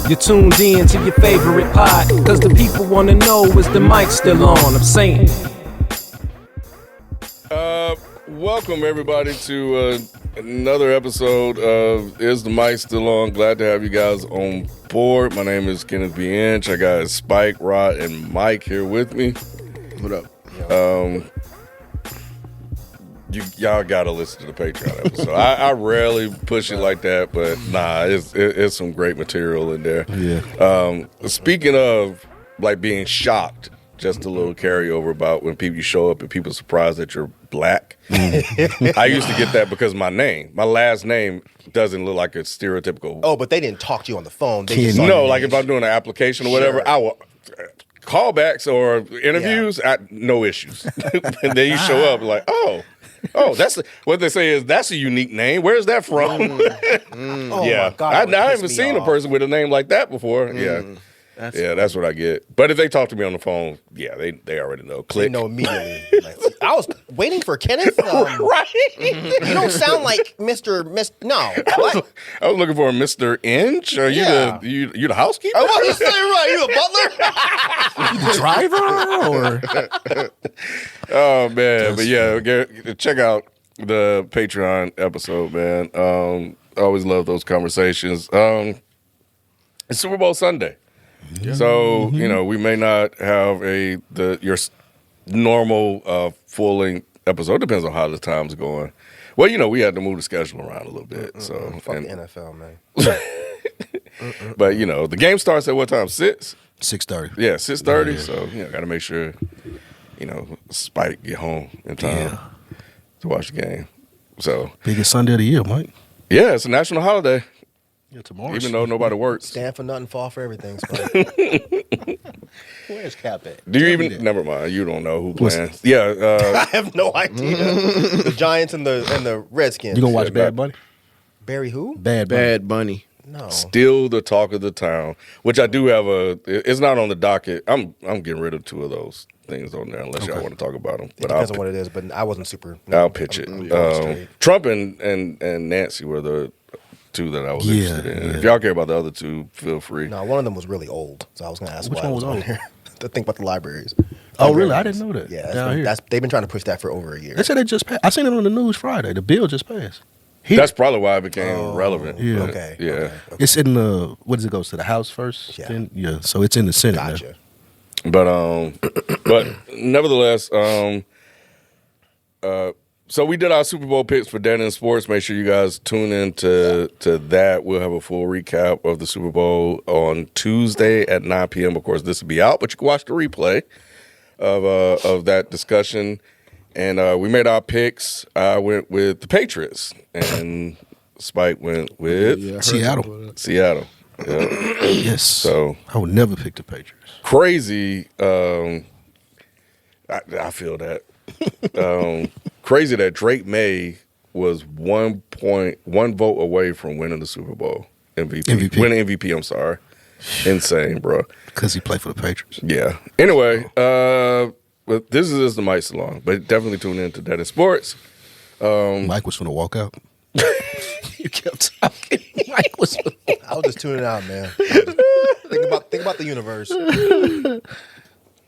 You're tuned in to your favorite pod, cause the people wanna know, is the mic still on? I'm saying. Welcome everybody to another episode of Is the Mic Still On? Glad to have you guys on board. My name is Kenneth B. Inch. I got Spike, Rod, and Mike here with me. What up? Y'all gotta listen to the Patreon episode. I rarely push it like that, but nah, it's some great material in there. Yeah. Speaking of like being shocked, just a little carryover about when you show up and people are surprised that you're black. I used to get that because my last name doesn't look like a stereotypical. Oh, but they didn't talk to you on the phone. They just No, like if I'm doing an application or whatever, Sure. I will callbacks or interviews. No issues. And then you show up like, oh, that's what they say is that's a unique name. Where's that from? Oh Yeah, my God, I haven't seen a person with a name like that before. Yeah. That's what I get. But if they talk to me on the phone, yeah, they already know. Click. They know immediately. Like, I was waiting for Kenneth. Right. You don't sound like Mr. No. What? I was looking for a Mr. Inch. Are Yeah. you the housekeeper? I was saying right. You a butler? Driver or Oh man, but yeah, check out the Patreon episode, man. I always love those conversations. It's Super Bowl Sunday. So, we may not have your normal full length episode. Depends on how the time's going. Well, we had to move the schedule around a little bit. So Fuck the NFL, man. But the game starts at what time? 6? 6:30. Yeah, 6:30. So got to make sure Spike get home in time to watch the game. So Biggest Sunday of the year, Mike. yeah, it's a national holiday. Yeah, tomorrow. Even though nobody works. Stand for nothing, fall for everything. Spike. Where's Cap at? Do you even? Never mind. You don't know who playing. Yeah. I have no idea. The Giants and the Redskins. You gonna watch Bad Bunny? Barry who? Bad Bunny. No. Still the talk of the town, which I do have it's not on the docket. I'm getting rid of 2 of those things on there unless y'all want to talk about them. It depends on what it is, but I wasn't super. I'll pitch it. Trump and Nancy were the 2 that I was interested in. If y'all care about the other 2, feel free. No, one of them was really old, so I was going to ask Which why one it was on old? here. The thing about the libraries. Oh, really? I didn't know that. Yeah, Down here. they've been trying to push that for over a year. They said they just passed. I seen it on the news Friday. The bill just passed. That's probably why it became relevant. Yeah. But, Okay. Yeah. Okay. It's in the, what does it go to the House first? Yeah. Then, so it's in the Senate now. Gotcha. But nevertheless, so we did our Super Bowl picks for Dead in Sports. Make sure you guys tune in to that. We'll have a full recap of the Super Bowl on Tuesday at 9 p.m. Of course, this will be out, but you can watch the replay of that discussion. And we made our picks. I went with the Patriots, and Spike went with Seattle. Seattle. Yeah. Yes. So I would never pick the Patriots. crazy. I feel that. Crazy that Drake May was 1 vote away from winning the Super Bowl MVP. Winning MVP. I'm sorry. Insane, bro. Because he played for the Patriots. Yeah. Anyway, but this is the Mic Salon, but definitely tune in to Dead in Sports. Mike was going to walk out. You kept talking. Mike was. I was just tuning out, man. Think about the universe.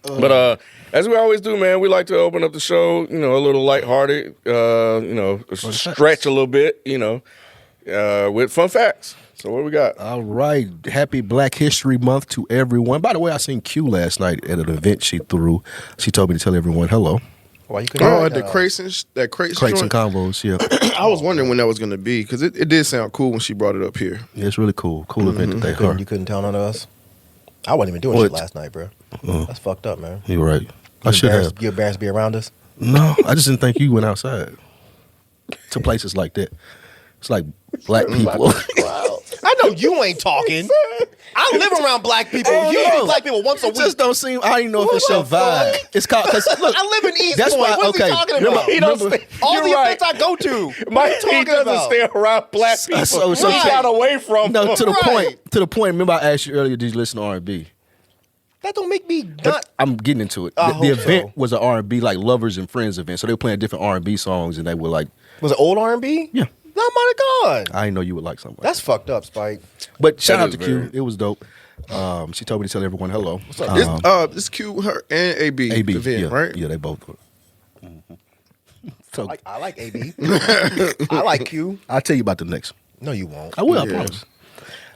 But as we always do, man, we like to open up the show, a little lighthearted, stretch a little bit, with fun facts. So what we got? All right. Happy Black History Month to everyone. By the way, I seen Q last night at an event she threw. She told me to tell everyone hello. Why you couldn't? At the crates and Crates joint? and combos, yeah. I was wondering when that was going to be because it did sound cool when she brought it up here. Yeah, it's really cool. Cool event that they You couldn't tell none of us. I wasn't even doing shit last night, bro. That's fucked up, man. You're right. I should have. You embarrassed to be around us? No, I just didn't think you went outside to places like that. It's like black people. I know you ain't talking. I live around black people. Oh, You no. see black people once a It week. just don't seem. I don't even know if it's What your the vibe. fuck? It's called. Cause look, I live in East that's Point. why. What is Okay, he talking about? remember, All You're the right. events I go to. He What are you talking doesn't about? stay around black people. so He right. got away from no, to the Right. point. To the point. Remember, I asked you earlier. Did you listen to R&B? That don't make me not. I'm getting into it. I The hope event so. was an R&B like lovers and friends event. So they were playing different R&B songs, and they were like, Was it old R&B? yeah, Oh my God. I didn't know you would like something like That's fucked up, Spike. that. But shout That out is to Q. very- It was dope. She told me to tell everyone hello. What's It's it's Q, her, and AB. AB, the Vin, yeah, right? yeah, they both were. So I like AB. I like Q. I'll tell you about the next one. No, you won't. I will, I promise.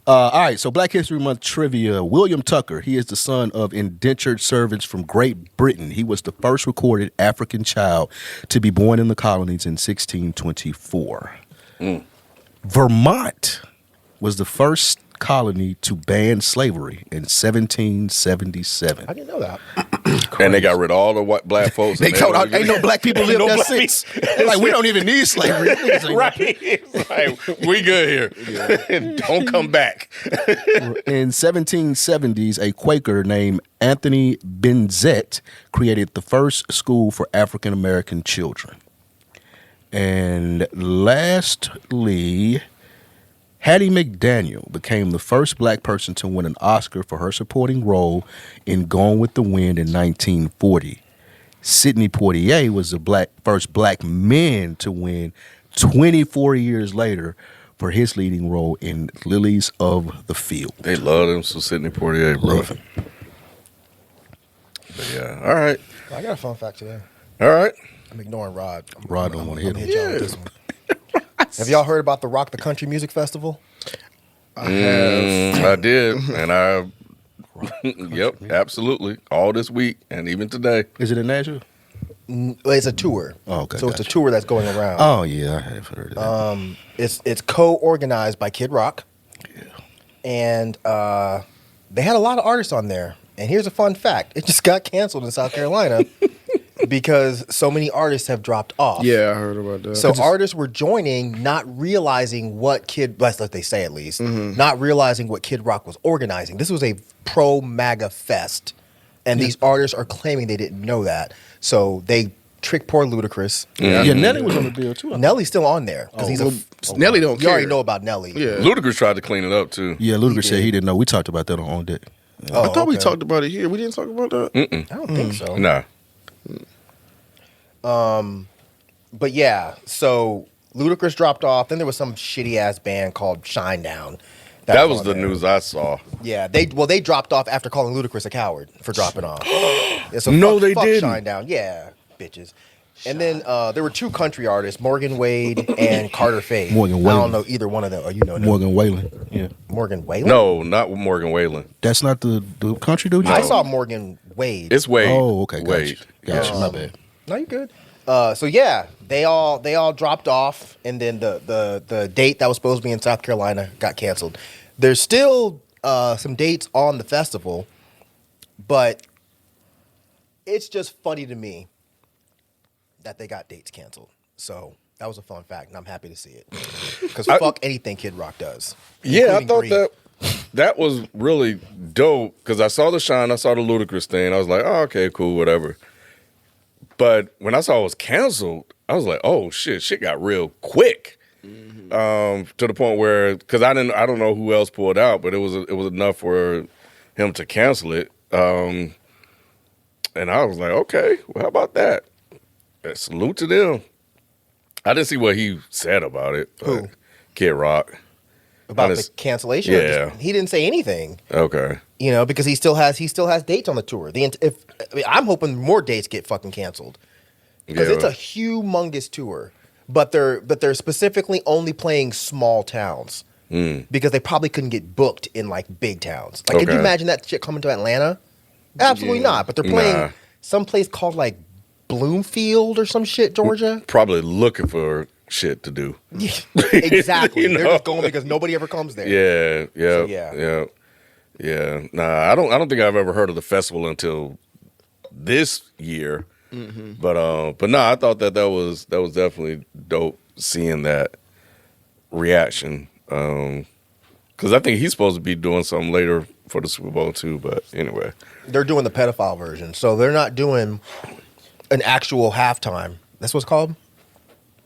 All right, so Black History Month trivia. William Tucker, he is the son of indentured servants from Great Britain. He was the first recorded African child to be born in the colonies in 1624. Vermont was the first colony to ban slavery in 1777. I didn't know that. And they got rid of all the white black folks. They and told out, ain't no black people live No there black since. They're like, we don't even need slavery. Niggas ain't Right. It's like, we good here. Don't come back. In 1770s, a Quaker named Anthony Benzett created the first school for African American children. And lastly, Hattie McDaniel became the first black person to win an Oscar for her supporting role in Gone with the Wind in 1940. Sidney Poitier was the first black man to win 24 years later for his leading role in Lilies of the Field. They love him, so Sidney Poitier, bro. Love him. But yeah, all right. I got a fun fact today. All right. I'm ignoring Rod. Rod don't wanna hit him. y'all with this one. Have y'all heard about the Rock the Country Music Festival? I did. And yep, absolutely. All this week and even today. Is it in Nashville? Well, it's a tour. Oh, okay, So it's a gotcha. tour that's going around. Oh, yeah, I have heard of that. It's co-organized by Kid Rock. Yeah. And they had a lot of artists on there. And here's a fun fact. It just got canceled in South Carolina because so many artists have dropped off. Yeah, I heard about that. So artists were joining, not realizing what that's what they say at least, not realizing what Kid Rock was organizing. This was a pro-MAGA fest. And these artists are claiming they didn't know that. So they tricked poor Ludacris. Yeah, Nelly was on the deal, too. Nelly's still on there. Because he's Nelly don't You care. already know about Nelly. Yeah. Ludacris tried to clean it up too. Yeah, Ludacris said he didn't know. We talked about that on Deck. Oh, I thought we okay. talked about it here. We didn't talk about that. I don't think so. Nah. But yeah, so Ludacris dropped off. Then there was some shitty ass band called Shinedown. That was on the there. news I saw. Yeah, they dropped off after calling Ludacris a coward for dropping off. Yeah, so No, fuck, they fuck didn't. Shinedown. Yeah, bitches. And then there were two country artists, Morgan Wade and Carter Faith. Morgan I Whalen. don't know either one of them. Oh, you know them. Morgan Whalen. Yeah. Morgan Whalen? No, not with Morgan Whalen. That's not the country dude? I saw Morgan Wade. It's Wade. Oh, okay. Wade. Gotcha. My bad. No, you good. So yeah, they all dropped off, and then the date that was supposed to be in South Carolina got canceled. There's still some dates on the festival, but it's just funny to me that they got dates canceled. So that was a fun fact, and I'm happy to see it. Because fuck anything Kid Rock does. Yeah, I including thought Greed. that was really dope because I saw the Shine, I saw the Ludacris thing. I was like, oh, okay, cool, whatever. But when I saw it was canceled, I was like, oh shit got real quick. To the point where, because I don't know who else pulled out, but it was enough for him to cancel it. And I was like, okay, well, how about that? Salute to them. I didn't see what he said about it. Who? Kid Rock. About the cancellation. Yeah. He didn't say anything. Okay. You know, because he still has dates on the tour. I'm hoping more dates get fucking canceled because Yeah. it's a humongous tour. But they're specifically only playing small towns because they probably couldn't get booked in like big towns. Like, can you Okay. imagine that shit coming to Atlanta? Absolutely not. But they're playing Nah. some place called like Bloomfield or some shit, Georgia. Probably looking for shit to do. Exactly. You They're know? just going because nobody ever comes there. Yeah, So, yeah. Nah, I don't think I've ever heard of the festival until this year. But no, I thought that was definitely dope seeing that reaction. Because I think he's supposed to be doing something later for the Super Bowl too. But anyway, They're doing the pedophile version, so they're not doing an actual halftime. That's what's called.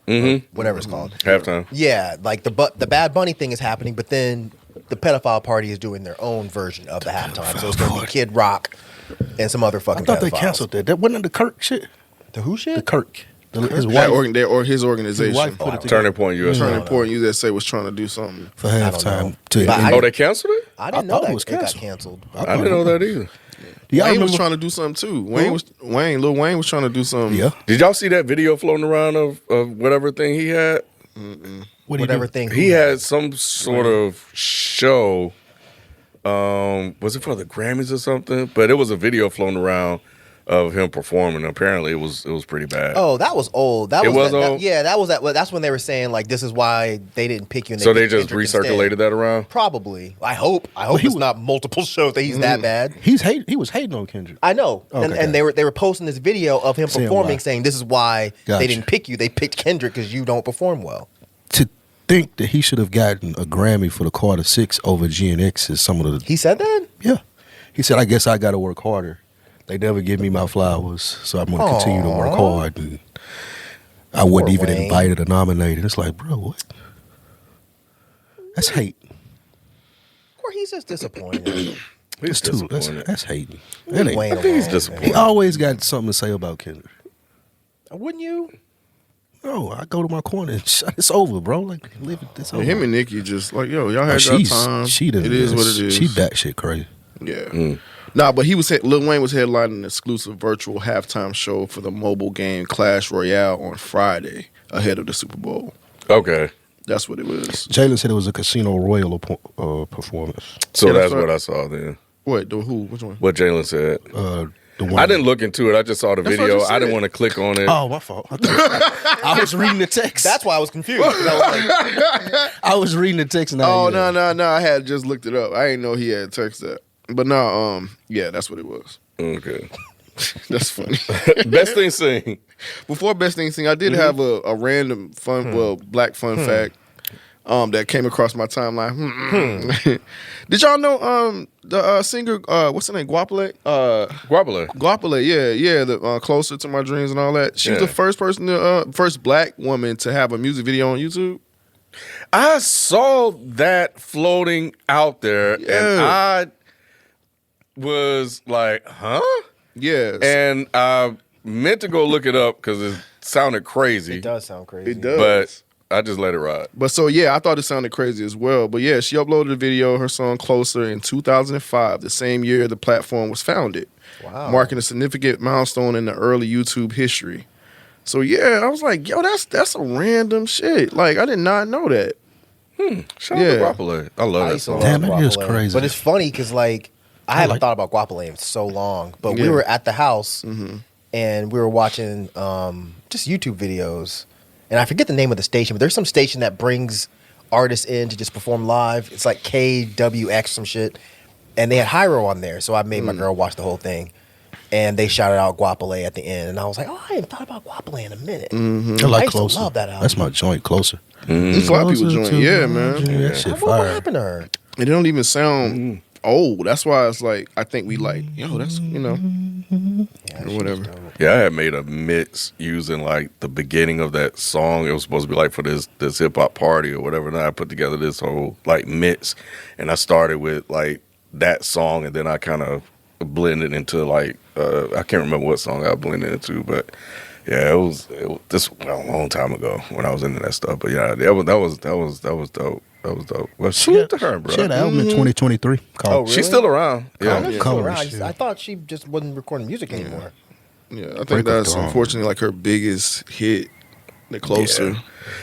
Whatever it's called. halftime. Yeah, like the Bad Bunny thing is happening, but then the pedophile party is doing their own version of the halftime. So it's going to be Kid Rock and some other I fucking thought they pedophiles. canceled that. That wasn't the Kirk shit. The who shit? The Kirk. His That wife, his organization. his wife put it together Turning Point USA. Turning Point USA was trying to do something. for don't know. halftime. But They canceled it? I didn't I know thought that it was it got canceled. canceled. I didn't know that either. Do y'all Wayne was remember? trying to do something too. Lil Wayne was trying to do something. Yeah. Did y'all see that video floating around of whatever thing he had? What Whatever thing He had some sort of show. Was it for the Grammys or something? But it was a video floating around of him performing. Apparently, it was pretty bad. Oh, that was old. That It was was old? yeah, that was that. Well, that's when they were saying like this is why they didn't pick you. And so they picked just Kendrick recirculated instead. that around. Probably. I hope it's not multiple shows that he's that bad. He was hating on Kendrick. I know, Okay. and they were posting this video of him Saying performing, why. saying this is why Gotcha. they didn't pick you. They picked Kendrick because you don't perform well. To think that he should have gotten a Grammy for the Carter 6 over GNX is some of the. He said that. Yeah. He said, I guess I got to work harder. They never give me my flowers, so I'm going to continue to work hard. And I wasn't even Wayne. invited or nominated. It's like, bro, what? That's hate. Or he's just disappointed. He's That's disappointed. that's hating. That ain't- Wayne I think he's alone, disappointed. He always got something to say about Kendrick. man. Wouldn't you? No, I go to my corner and shut. It's over, bro. Like, live it. It's over. Him and Nicki just like, yo, y'all Oh, had your time. she done, it is what it is. She batshit crazy. Yeah. Nah, but Lil Wayne was headlining an exclusive virtual halftime show for the mobile game Clash Royale on Friday ahead of the Super Bowl. Okay. That's what it was. Jalen said it was a Casino Royale performance. So Yeah, that's that's what right. I saw then. What? Who? Which one? What Jalen said. The one I didn't look into it. I just saw the That's what I video. just I didn't said. want to click on it. Oh, my fault. I was reading the text. That's why I was confused. 'Cause I was like, I was reading the text. And Oh no! I had just looked it up. I didn't know he had text that. But no, yeah, that's what it was. Okay. That's funny. Best thing seen. Before best thing sing, I did have a random fun, black fun fact that came across my timeline. Did y'all know the singer what's her name, Guapale? Guapale. Guapale, yeah, the Closer to My Dreams and all that. She was Yeah. the first person, first black woman to have a music video on YouTube. I saw that floating out there, and Yeah. I was like, huh? Yes, And I meant to go look it up because it sounded crazy. it does sound crazy. it does. But I just let it ride. But so yeah, I thought it sounded crazy as well. But yeah, she uploaded a video, her song "Closer" in 2005, the same year the platform was founded, Wow. marking a significant milestone in the early YouTube history. So yeah, I was like, yo, that's a random shit. Like I did not know that. Shout Yeah. out to Guapale. I love I that used to song. love Damn, it is Guapale. crazy. But it's funny because like I haven't like- thought about Guapale in so long. But we Yeah. were at the house and we were watching just YouTube videos, and I forget the name of the station, but there's some station that brings artists in to just perform live. It's like KWX some shit, and they had Hyro on there, so I made my girl watch the whole thing. And they shouted out Guapale at the end, and I was like, "Oh, I hadn't thought about Guapale in a minute." I I like used to Closer. love that album. That's my joint, Closer. It's a lot of people Closer join. to Yeah, my man. dream. That shit What fire. happened to her? It don't even sound old. That's why it's like I think we like, yo, that's Yeah, or she whatever. was dope. Yeah, I had made a mix using like the beginning of that song. It was supposed to be like for this hip hop party or whatever. And I put together this whole like mix, and I started with like that song, and then I kind of blended into like I can't remember what song I blended into, but yeah, it was a long time ago when I was into that stuff. But yeah, that was dope. That was dope. Well, salute to her, bro. She had an album in 2023 called Oh, really? She's still around. I Yeah. know she's Colors, still around. yeah. I thought she just wasn't recording music anymore. Yeah, I Break think of that's Dawn. unfortunately like her biggest hit. The Closer.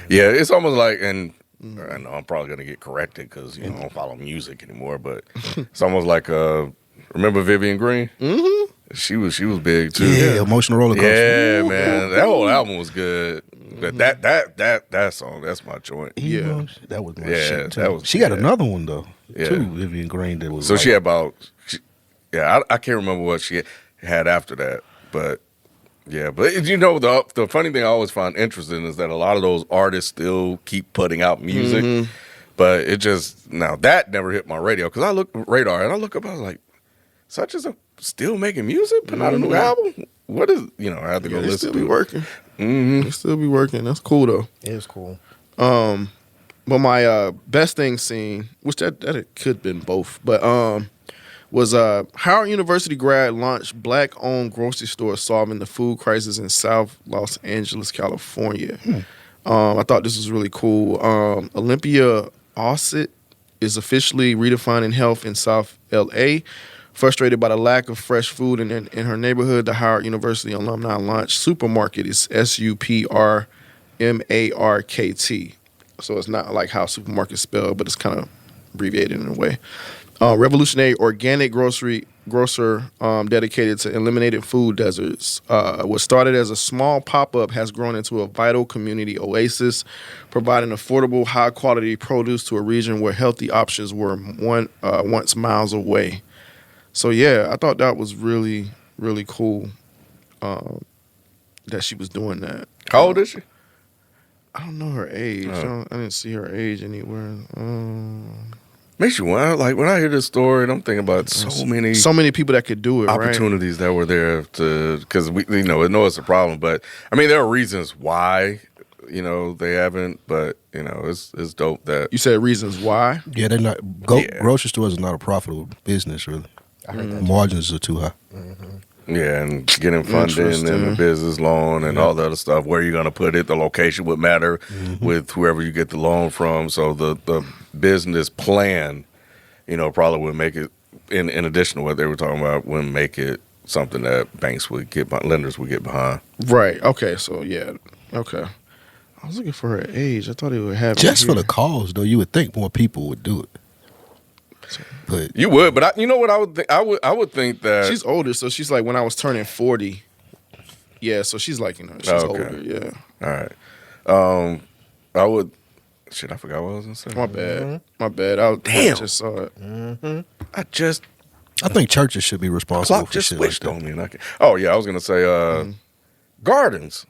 Yeah, it's almost like, and I know I'm probably gonna get corrected because I don't follow music anymore, but it's almost like remember Vivian Green? Mm-hmm. She was big too. Yeah, Emotional Roller Coaster. Yeah, man, that whole album was good. But that song, that's my joint. Yeah. That was my Yeah, shit. Too. that was- She got yeah. another one though. Yeah. Too, Vivian Green. That was So like, she had about, I can't remember what she had after that, but yeah. But you know, the funny thing I always find interesting is that a lot of those artists still keep putting out music, but it just now that never hit my radio because I look radar and I look up, I was like, such as a still making music, putting out a new album. What is I have to go Yeah, they listen still to be it. working. They still be working. That's cool though. It was cool. But my best thing scene, which that it could have been both, but was Howard University grad launched black-owned grocery store solving the food crisis in South Los Angeles, California. I thought this was really cool. Olympia Ossett is officially redefining health in South L.A. Frustrated by the lack of fresh food in her neighborhood, the Howard University alumni launched Supermarket. It's SUPRMARKT. So it's not like how supermarket spelled, but it's kind of abbreviated in a way. Revolutionary organic grocer dedicated to eliminating food deserts. What started as a small pop-up has grown into a vital community oasis, providing affordable, high-quality produce to a region where healthy options were once miles away. So, yeah, I thought that was really, really cool that she was doing that. How old is she? I don't know her age. I didn't see her age anywhere. Makes you wonder. Like when I hear this story, I'm thinking about so many people that could do it. opportunities that were there to, because we know it's a problem, but I mean there are reasons why they haven't, but it's dope that You said reasons why? Yeah, they're not. Grocery stores is not a profitable business, really. I heard that. Margins are too high. Yeah, and getting funding and the business loan and all the other stuff. Where you're going to put it, the location would matter with whoever you get the loan from. So the business plan, probably would make it, in addition to what they were talking about, wouldn't make it something that banks would get, lenders would get behind. Right. Okay. So yeah. Okay. I was looking for her age. I thought it would have Just for the cause, though, you would think more people would do it. But You would, but you know what I would think? I would think that she's older, so she's like when I was turning 40. Yeah. So she's like she's older. Yeah. All right. I would. Shit, I forgot what I was gonna say. My bad. My bad. I just saw it. I think churches should be responsible Clock for just shit like switched that. on me. And I I was gonna say gardens.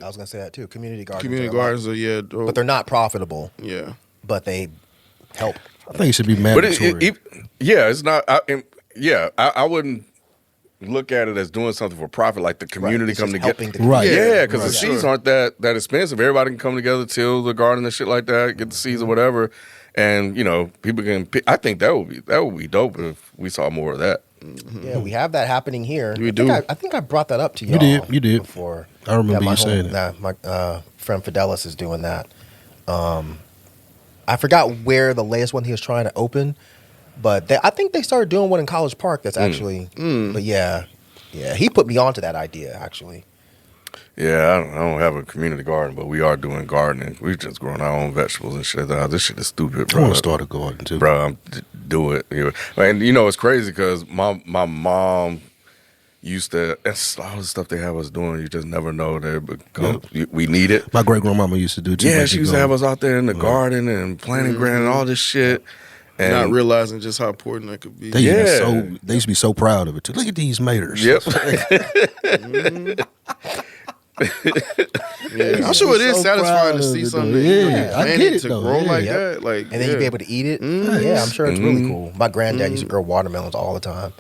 I was gonna say that too. Community gardens. Community are a lot- gardens are dope. but they're not profitable. Yeah. But they help. I think it should be But mandatory. it's not. I wouldn't look at it as doing something for profit, like the community It's come just together. helping the Right. Yeah, because the Right. seeds aren't that expensive. Everybody can come together, till the garden and shit like that, get the seeds or whatever, and people can. I think that would be dope if we saw more of that. Yeah, we have that happening here. We do. I think I brought that up to You y'all. did. Before. I remember my you saying it. My friend Fidelis is doing that. I forgot where the latest one he was trying to open, but I think they started doing one in College Park. That's actually. But yeah, he put me onto that idea actually. Yeah, I don't have a community garden, but we are doing gardening. We've just grown our own vegetables and shit. This shit is stupid, I bro. want to start a garden, too. Bro, do it. And it's crazy because my mom used to. That's all the stuff they have us doing. You just never know we need it. My great-grandmama used to do it, too. Yeah, like she you used to go- have us out there in the garden and planting ground and all this shit. And Not realizing just how important that could be. They used to be so proud of it, too. Look at these maters. Yep. Yeah, I'm sure it is So satisfying proud to of see it, something though. that Yeah, I planted get it, to though. grow Yeah. like Yep. that. Like, And then you'd be able to eat it. Yeah, I'm sure it's really cool. My granddad used to grow watermelons all the time.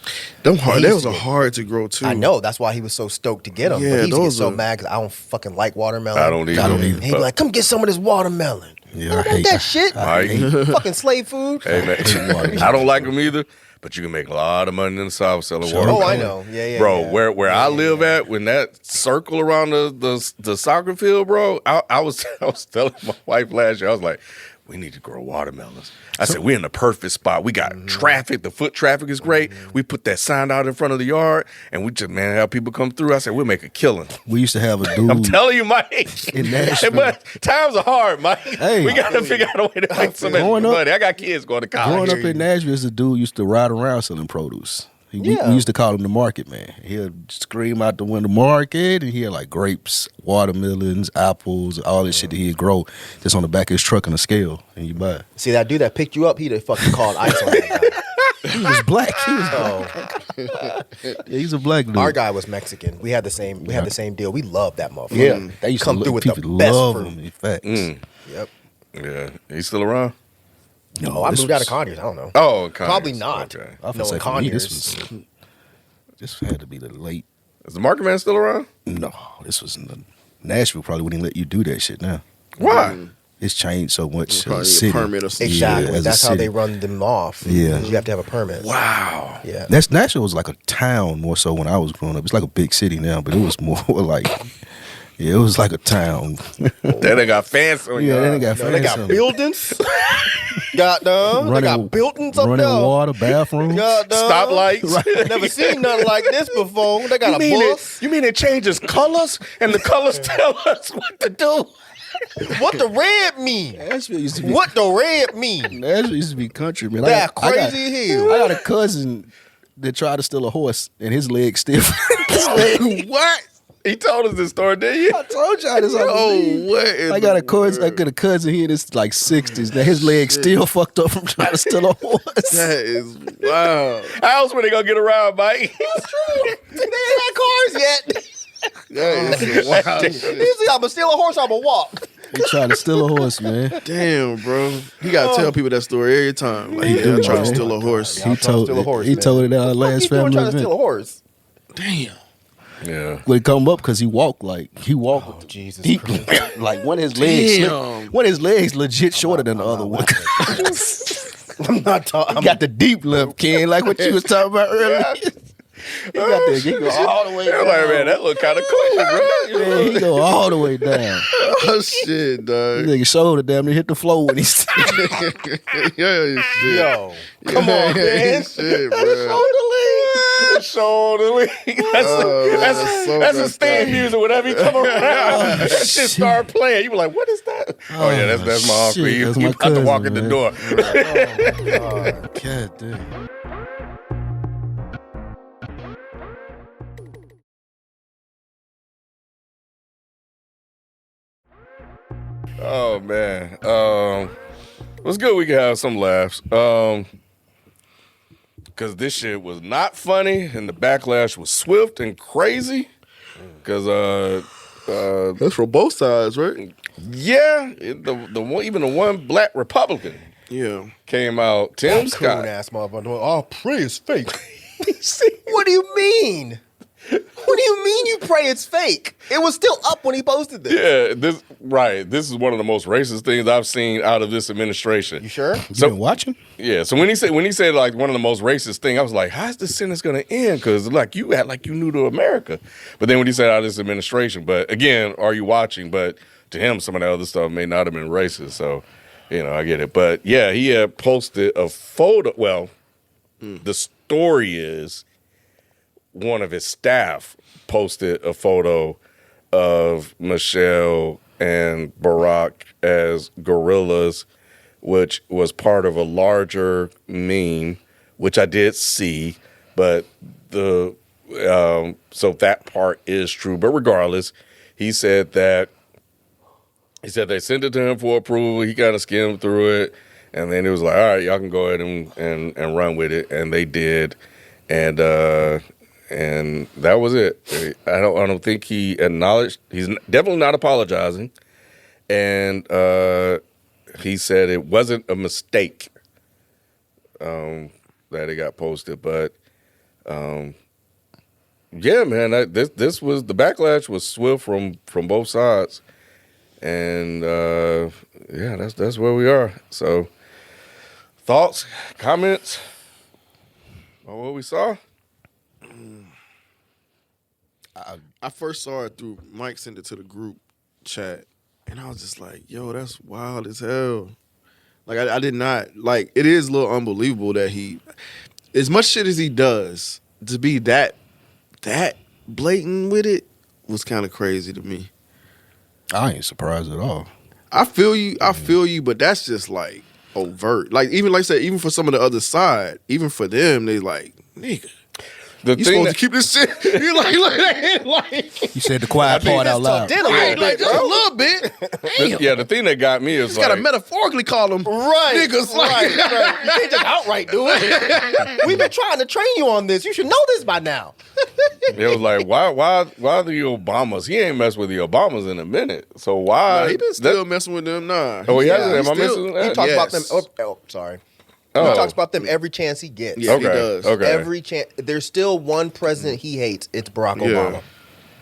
Those are hard to grow too. I know. That's why he was so stoked to get them. Yeah, but he used to get those so are- mad because I don't fucking like watermelon. I don't either. I don't either. And he'd be like, "Come get some of this watermelon." Yeah, I don't want that shit. Mike. Fucking slave food. Hey, man. I don't like them either, but you can make a lot of money in the South selling water. Oh, I know. Yeah. Bro, yeah. where I live at, when that circle around the soccer field, bro, I was telling my wife last year, I was like, we need to grow watermelons. I said, we're in the perfect spot. We got traffic. The foot traffic is great. We put that sign out in front of the yard, and we just, have people come through. I said, we'll make a killing. We used to have a dude. I'm telling you, Mike. In Nashville. But times are hard, Mike. Hey. We got to figure out a way to make some Growing up- money. I got kids going to college. Growing up in Nashville, this dude used to ride around selling produce. We used to call him the market man. He'll scream out the window, market, and he had like grapes, watermelons, apples, all this shit that he'd grow just on the back of his truck on a scale, and you buy it. See that dude that picked you up? He'd have fucking called ICE on that guy. He was black. He was Oh, yeah, he's a black dude. our guy was Mexican. We had the same. We had the same deal. We loved that motherfucker. Yeah, they used come to through with the people best love fruit. him. In fact, Yep. Yeah. He's still around? No, I this moved out was- of Conyers. I don't know. Oh, Conyers. Probably not. Okay. I was No, gonna say in for me, Conyers. this had to be the late. Is the market man still around? No, this was in the, Nashville. Probably wouldn't let you do that shit now. Why? It's changed so much. Probably need a City. permit or something. Exactly. as a That's how city. they run them off. Yeah. You have to have a permit. Wow. Yeah. That's Nashville was like a town more so when I was growing up. It's like a big city now, but it was more like, yeah, it was like a town. Then they got fans on Yeah, then they y'all. got No, they got buildings. Goddamn. They got buildings up running there. water, bathrooms. Goddamn. Stoplights. Never seen nothing like this before. They got a bus. You mean it changes colors and the colors tell us what to do? What the red mean? Nashville used to be. What the red mean? Nashville used to be country, man. That crazy hill. I got a cousin that tried to steal a horse, and his leg stiff. What? He told us this story, didn't you? I told y'all this. What? I got a cousin here that's like 60s. Now his leg still fucked up from trying to steal a horse. That is wow. How else were they gonna get around, Mike? That's true. They ain't had cars yet. That is wild. Usually I'm gonna steal a horse, I'm gonna walk. He tried to steal a horse, man. Damn, bro. He gotta tell people that story every time. Like, He yeah, do, I tried to man. steal a horse. He trying to told steal a horse, he man. told it at our What last you doing family trying to event. steal a horse? Damn. Yeah. Would come up because he walked. Oh, Jesus he, Christ. like one of his legs. Damn. One of his legs legit shorter than the other one. I'm not talking. He got the deep lip, Ken, like what you was talking about earlier. He got the he go all the way I'm down. like, man, that look kind of cool, bro. Man, he go all the way down. Oh shit, dog. Nigga shoulder damn near hit the floor when he's Yeah, shit. Yo, come on, man. Shit, bro. Shoulder lean. That's his theme music. Whenever he come around, that shit start playing. You be like, what is that? Oh, yeah, that's my uncle. shit, You that's my have to cousin, walk in the man. door. God damn. Oh man, what's good? We can have some laughs. Cause this shit was not funny, and the backlash was swift and crazy. Cause That's for both sides, right? yeah, the one, even the one black Republican Yeah. came out. Tim Coon Scott. ass motherfucker. Oh, pray is fake. What do you mean? What do you mean you pray it's fake? It was still up when he posted this. Yeah, this is one of the most racist things I've seen out of this administration. You sure? You been watching? Yeah, so when he said like one of the most racist things, I was like, how's this sentence gonna end? Because like you act like you new to America. But then when he said out of this administration, but again, are you watching? But to him, some of the other stuff may not have been racist. So, I get it. But yeah, he had posted a photo. Well, the story is one of his staff posted a photo of Michelle and Barack as gorillas, which was part of a larger meme, which I did see, but so that part is true. But regardless, he said they sent it to him for approval. He kind of skimmed through it, and then it was like, all right, y'all can go ahead and run with it, and they did, and that was it. I don't think he acknowledged. He's definitely not apologizing, and he said it wasn't a mistake that it got posted. But yeah, man, this was the backlash was swift from both sides, and yeah, that's where we are. So, thoughts, comments on what we saw. I first saw it through Mike sent it to the group chat, and I was just like, "Yo, that's wild as hell." Like I did not like. It is a little unbelievable that he, as much shit as he does, to be that blatant with it was kind of crazy to me. I ain't surprised at all. I feel you, but that's just like overt. Like even like I said, even for some of the other side, even for them, they like, nigga. The You thing supposed to keep this shit. You like You said the quiet part out loud. Did a little bit, like just a bro. little bit. the thing that got me is Just like, gotta metaphorically call them Right. niggas. Like, Right. You can't just outright do it. We've been trying to train you on this. You should know this by now. it was like, why the Obamas? He ain't messed with the Obamas in a minute. So why? Nah, he been still messing with them. Nah. Oh, he hasn't? Yeah, Am I still- missing that? He talks about them. Yes. Sorry. Oh. He talks about them every chance he gets. Yeah, Okay. he does. Okay. Every chance. There's still one president he hates. It's Barack Yeah. Obama.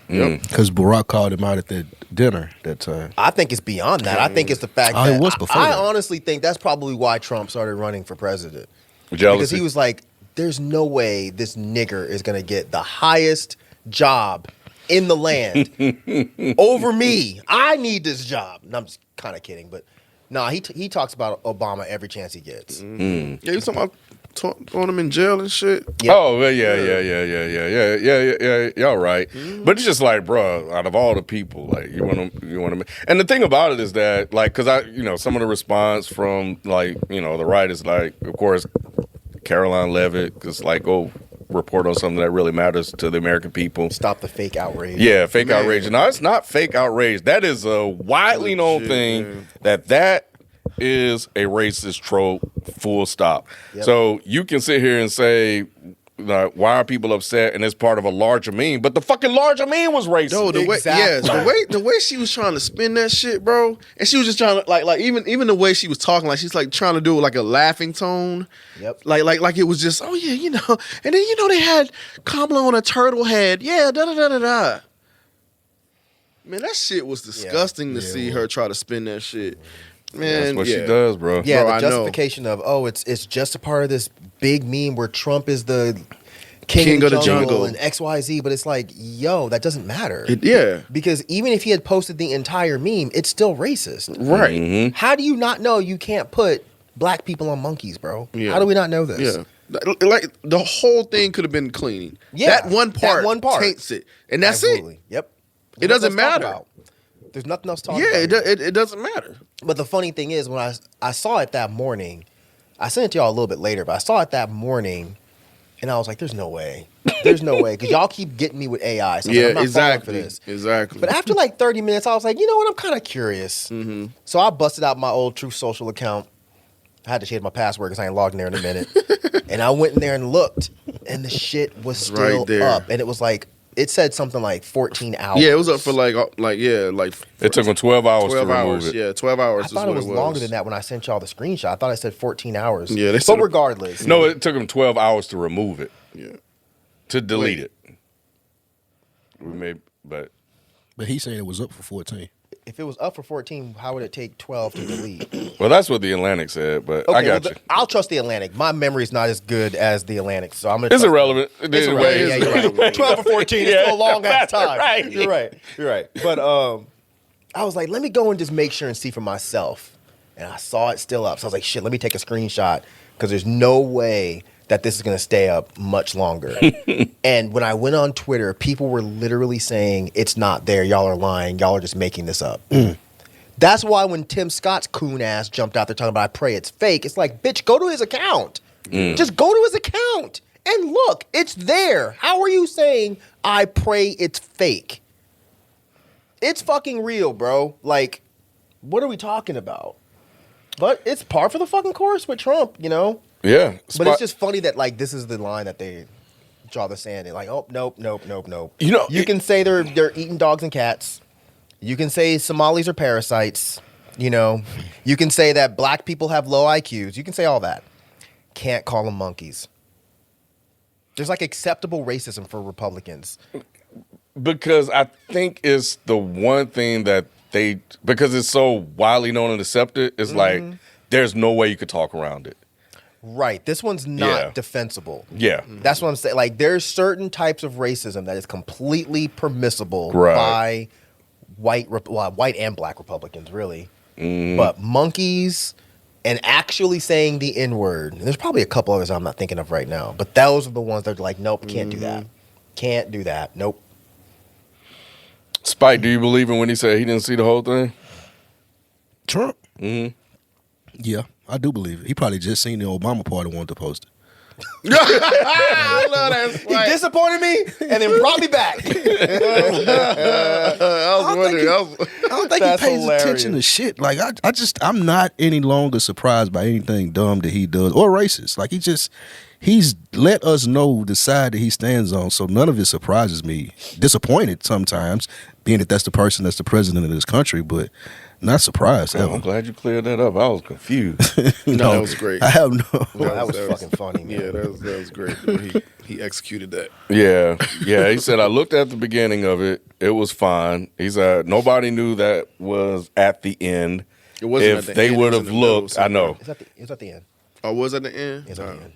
Because Barack called him out at that dinner that time. I think it's beyond that. I think it's the fact that It was before I that. honestly think that's probably why Trump started running for president. Jealousy. Because he was like, there's no way this nigger is going to get the highest job in the land over me. I need this job. And I'm just kind of kidding, but nah, he talks about Obama every chance he gets. Yeah, you talking about throwing him in jail and shit. Yeah. Oh yeah. Y'all right, but it's just like, bro, out of all the people, like you want to, and the thing about it is that, like, because some of the response from like the right is like, of course, Caroline Levitt, because like, go report on something that really matters to the American people. Stop the fake outrage. Yeah, fake outrage. No, it's not fake outrage. That is a widely known thing that is a racist trope, full stop. Yep. So you can sit here and say, why are people upset? And it's part of a larger meme, but the fucking larger meme was racist. No, the way she was trying to spin that shit, bro, and she was just trying to like even the way she was talking, like she's like trying to do it like a laughing tone. Yep. Like it was just, oh yeah, and then they had Kamala on a turtle head, yeah, da da da da da. Man, that shit was disgusting to see her try to spin that shit. Man, that's what she does, bro. Yeah, Bro, the I know. justification of it's just a part of this big meme where Trump is the king of the jungle and XYZ, but it's like, yo, that doesn't matter. Because even if he had posted the entire meme, it's still racist. Right. Mm-hmm. How do you not know you can't put black people on monkeys, bro? Yeah. How do we not know this? Yeah. Like the whole thing could have been clean. Yeah, that one part taints it, and that's Absolutely. it. Yep. It doesn't matter. There's nothing else to talk Yeah, about. it doesn't matter. But the funny thing is, when I saw it that morning, I sent it to y'all a little bit later, but I saw it that morning, and I was like, there's no way. There's no way. Because y'all keep getting me with AI. So I'm not falling for this. Exactly. But after like 30 minutes, I was like, you know what? I'm kind of curious. Mm-hmm. So I busted out my old Truth Social account. I had to change my password because I ain't logged in there in a minute. And I went in there and looked, and the shit was still right there. up. And it was like, it said something like 14 hours. Yeah, it was up for like It took them 12 hours to remove it. Yeah, 12 hours. I thought it was longer than that when I sent y'all the screenshot. I thought it said 14 hours. Yeah, they but said regardless. No, it took them 12 hours to remove it. Yeah. To delete it. But But he said it was up for 14. If it was up for 14, how would it take 12 to delete? well, that's what the Atlantic said. But I got you. I'll trust the Atlantic. My memory is not as good as the Atlantic, so I'm gonna. It's trust irrelevant. It's irrelevant. Yeah, you're right. 12 or 14 is still a long ass time. Right. You're right. But I was like, let me go and just make sure and see for myself. And I saw it still up. So I was like, shit, let me take a screenshot because there's no way that this is going to stay up much longer. And when I went on Twitter, people were literally saying, it's not there. Y'all are lying. Y'all are just making this up. That's why when Tim Scott's coon ass jumped out there talking about, I pray it's fake, it's like, bitch, go to his account. Just go to his account and look. It's there. How are you saying, I pray it's fake? It's fucking real, bro. Like, what are we talking about? But it's par for the fucking course with Trump, Yeah. But it's just funny that, like, this is the line that they draw the sand in. Like, oh, nope. You can say they're eating dogs and cats. You can say Somalis are parasites. You can say that black people have low IQs. You can say all that. Can't call them monkeys. There's, like, acceptable racism for Republicans. Because I think it's the one thing that because it's so widely known and accepted, it's like, there's no way you could talk around it. Right. This one's not defensible. Yeah. That's what I'm saying. Like, there's certain types of racism that is completely permissible by white and black Republicans, really. But monkeys and actually saying the N-word, and there's probably a couple others I'm not thinking of right now, but those are the ones that are like, nope, can't do that. Can't do that. Nope. Spike, do you believe him when he said he didn't see the whole thing? Trump? Yeah, I do believe it. He probably just seen the Obama part and wanted to post it. I love that. He disappointed me and then brought me back. I don't think he pays attention to shit. Like I'm not any longer surprised by anything dumb that he does or racist. Like he's let us know the side that he stands on, so none of it surprises me. Disappointed sometimes, being that that's the person that's the president of this country, but Not surprised. Oh, I'm glad you cleared that up. I was confused. No, that was great. I have no. Well, that was fucking funny, man. Yeah, that was great. The way he executed that. Yeah. He said, I looked at the beginning of it. It was fine. He said, nobody knew that was at the end. It wasn't if at the they end, would it have was in the middle looked, I know. It was at the end. Oh, was at the end? It was at the end.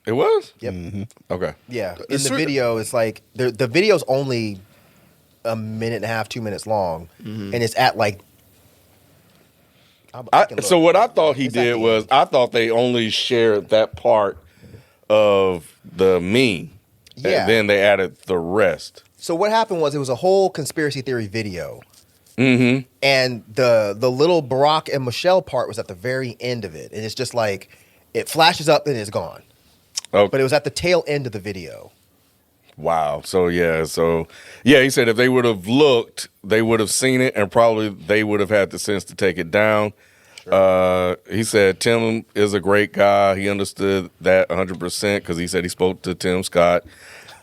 It was? Yep. Okay. Yeah. In It's the sort- video, it's like the video's only a minute and a half, 2 minutes long, and it's at like. I can look. So what I thought he It's at did the was end. I thought they only shared that part of the meme. Yeah. And then they added the rest. So what happened was it was a whole conspiracy theory video, Mm-hmm. and the little Barack and Michelle part was at the very end of it, and it's just like it flashes up and it's gone. Okay. But it was at the tail end of the video. Wow. So he said if they would have looked, they would have seen it, and probably they would have had the sense to take it down. He said Tim is a great guy. He understood that 100% because he said he spoke to Tim Scott.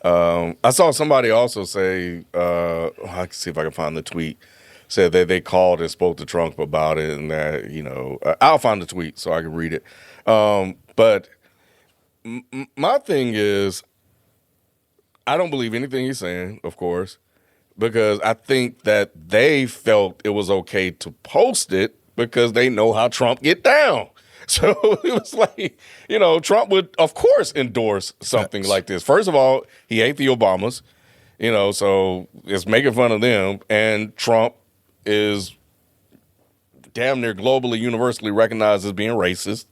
I saw somebody also say, I can see if I can find the tweet, said that they called and spoke to Trump about it, and that, I'll find the tweet so I can read it. But my thing is, I don't believe anything he's saying, of course, because I think that they felt it was okay to post it because they know how Trump get down. So it was like, Trump would, of course, endorse something like this. First of all, he ate the Obamas, so it's making fun of them. And Trump is damn near globally, universally recognized as being racist.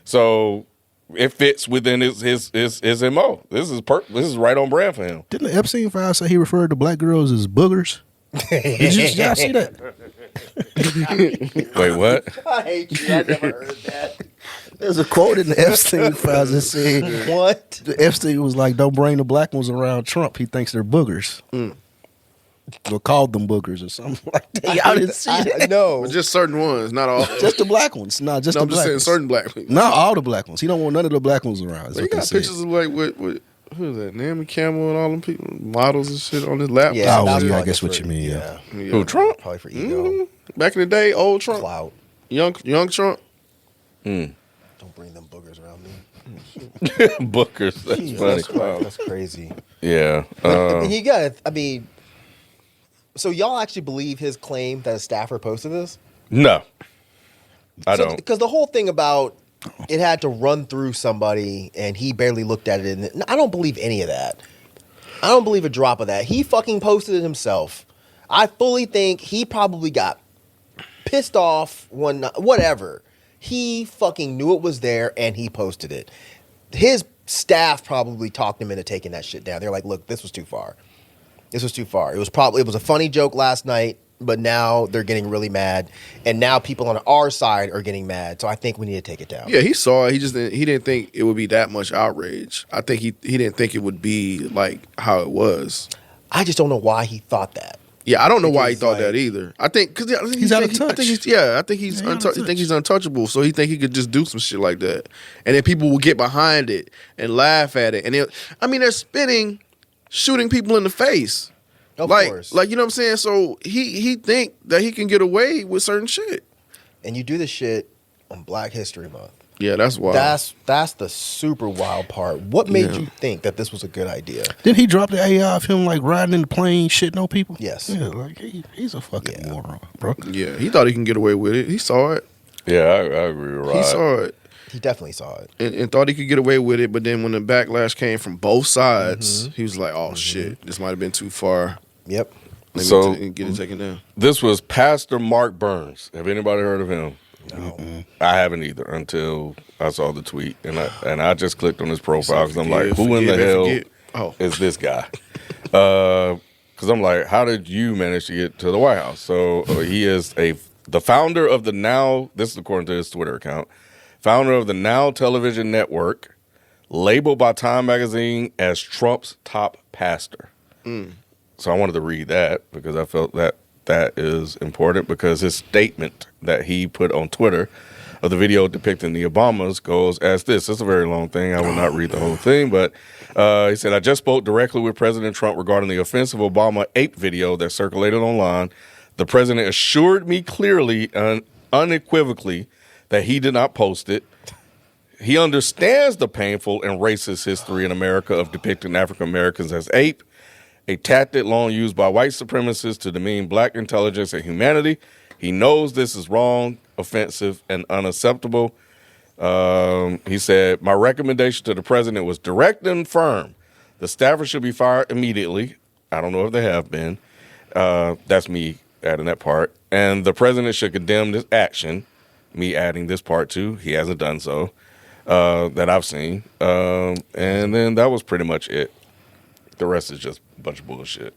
So it fits within his MO. This is right on brand for him. Didn't the Epstein file say he referred to black girls as boogers? Did y'all see that? Wait, what? I hate you. I never heard that. There's a quote in the Epstein files that said, What? Epstein was like, don't bring the black ones around Trump. He thinks they're boogers. Or called them boogers or something like that. Y'all didn't see that? No. But just certain ones, not all. Just the black ones. No, just No, the I'm just black saying ones. certain black people. Not all the black ones. He don't want none of the black ones around. is But what you they got said. pictures of like with who is that? Naomi Campbell and all them people, models and shit on his laptop. Oh, that was yeah, I probably guess just what you mean, yeah. Yeah. Who, Trump? Probably for ego, Back in the day, old Trump, clout. young Trump. Don't bring them boogers around me. Bookers. That's Jesus funny. Christ, that's crazy. Yeah. And you got to, I mean, so y'all actually believe his claim that a staffer posted this? No, I don't. Because the whole thing about it had to run through somebody and he barely looked at it. And I don't believe any of that. I don't believe a drop of that. He fucking posted it himself. I fully think he probably got pissed off whatever. He fucking knew it was there and he posted it. His staff probably talked him into taking that shit down. They're like, look, this was too far. This was too far. It was a funny joke last night, but now they're getting really mad, and now people on our side are getting mad. So I think we need to take it down. Yeah, he saw it. He didn't think it would be that much outrage. I think he didn't think it would be like how it was. I just don't know why he thought that. Yeah, I don't know why he Because, thought like- that either. I think because He's out of touch. I think he's Yeah, out of he think he's untouchable. So he think he could just do some shit like that, and then people will get behind it and laugh at it. And they're spitting, shooting people in the face. Of like, course. like you know what I'm saying. So he think that he can get away with certain shit. And you do this shit on Black History Month. Yeah, that's wild. That's the super wild part. What made Yeah. you think that this was a good idea? Didn't he drop the AI of him like riding in the plane, shitting on people? Yes. Yeah, like he's a fucking moron, bro. Yeah, he thought he can get away with it. He saw it. Yeah, I agree with Rod. He saw it. He definitely saw it. And thought he could get away with it, but then when the backlash came from both sides, he was like, "Oh shit, this might have been too far. Yep. Let me So- get it taken down." This was Pastor Mark Burns. Have anybody heard of him? No. I haven't either until I saw the tweet, and I just clicked on his profile because I'm like, who in the Forgive and hell forget. Oh, is this guy? Because I'm like, how did you manage to get to the White House? So he is the founder of the Now. This is according to his Twitter account. Founder of the Now Television Network, labeled by Time Magazine as Trump's top pastor. So I wanted to read that because I felt that is important because his statement that he put on Twitter of the video depicting the Obamas goes as this. It's a very long thing. I will not read the whole thing, but he said, I just spoke directly with President Trump regarding the offensive Obama ape video that circulated online. The president assured me clearly and unequivocally that he did not post it. He understands the painful and racist history in America of depicting African Americans as ape, a tactic long used by white supremacists to demean black intelligence and humanity. He knows this is wrong, offensive, and unacceptable. He said, my recommendation to the president was direct and firm. The staffer should be fired immediately. I don't know if they have been. That's me adding that part. And the president should condemn this action. Me adding this part too. He hasn't done so. That I've seen. And then that was pretty much it. The rest is just a bunch of bullshit.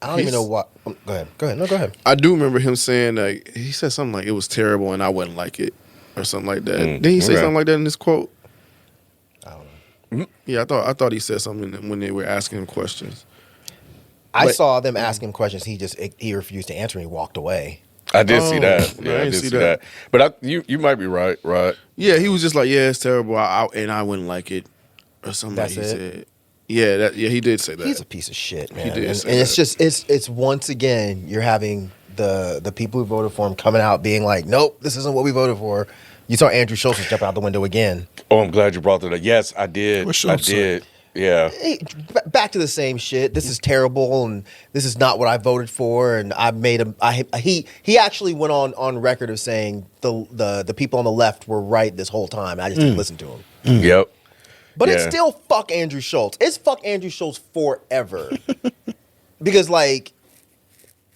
I don't even know what. Go ahead. No, go ahead. I do remember him saying like he said something like it was terrible and I wouldn't like it or something like that. Didn't he say something like that in this quote? I don't know. Yeah, I thought he said something when they were asking him questions. I saw them asking him questions. He refused to answer and he walked away. I did see that. No, Yeah, I I didn't did see see that. that. But you might be right. Yeah, he was just like, yeah, it's terrible, and I wouldn't like it or something. That's like he it? said. Yeah, he did say that. He's a piece of shit, man. did and say and it's that. just it's once again you're having the people who voted for him coming out being like, nope, this isn't what we voted for. You saw Andrew Schultz jump out the window again. Oh, I'm glad you brought that up. Yes, I did. What's I Schultz did. Yeah. Hey, back to the same shit. This is terrible, and this is not what I voted for. And I made him. He actually went on record of saying the people on the left were right this whole time. I just didn't listen to him. Yep. But it's Yeah. still fuck Andrew Schultz. It's fuck Andrew Schultz forever. Because like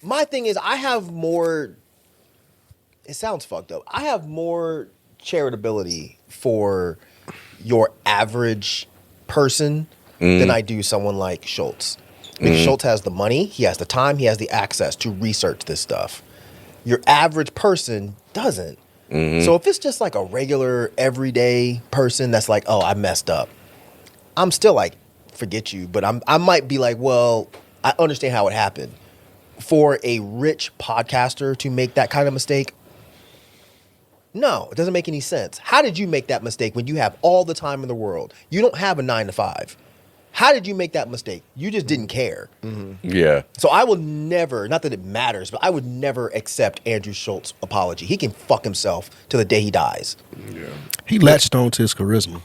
my thing is I have more. It sounds fucked up. I have more charitability for your average person than I do someone like Schultz. Because Schultz has the money, he has the time, he has the access to research this stuff. Your average person doesn't. So if it's just like a regular, everyday person that's like, oh, I messed up, I'm still like, forget you. But I might be like, well, I understand how it happened. For a rich podcaster to make that kind of mistake, no, it doesn't make any sense. How did you make that mistake when you have all the time in the world? You don't have a 9 to 5. How did you make that mistake? You just didn't care. Yeah. So I will never, not that it matters, but I would never accept Andrew Schultz's apology. He can fuck himself till the day he dies. Yeah. He latched on to his charisma.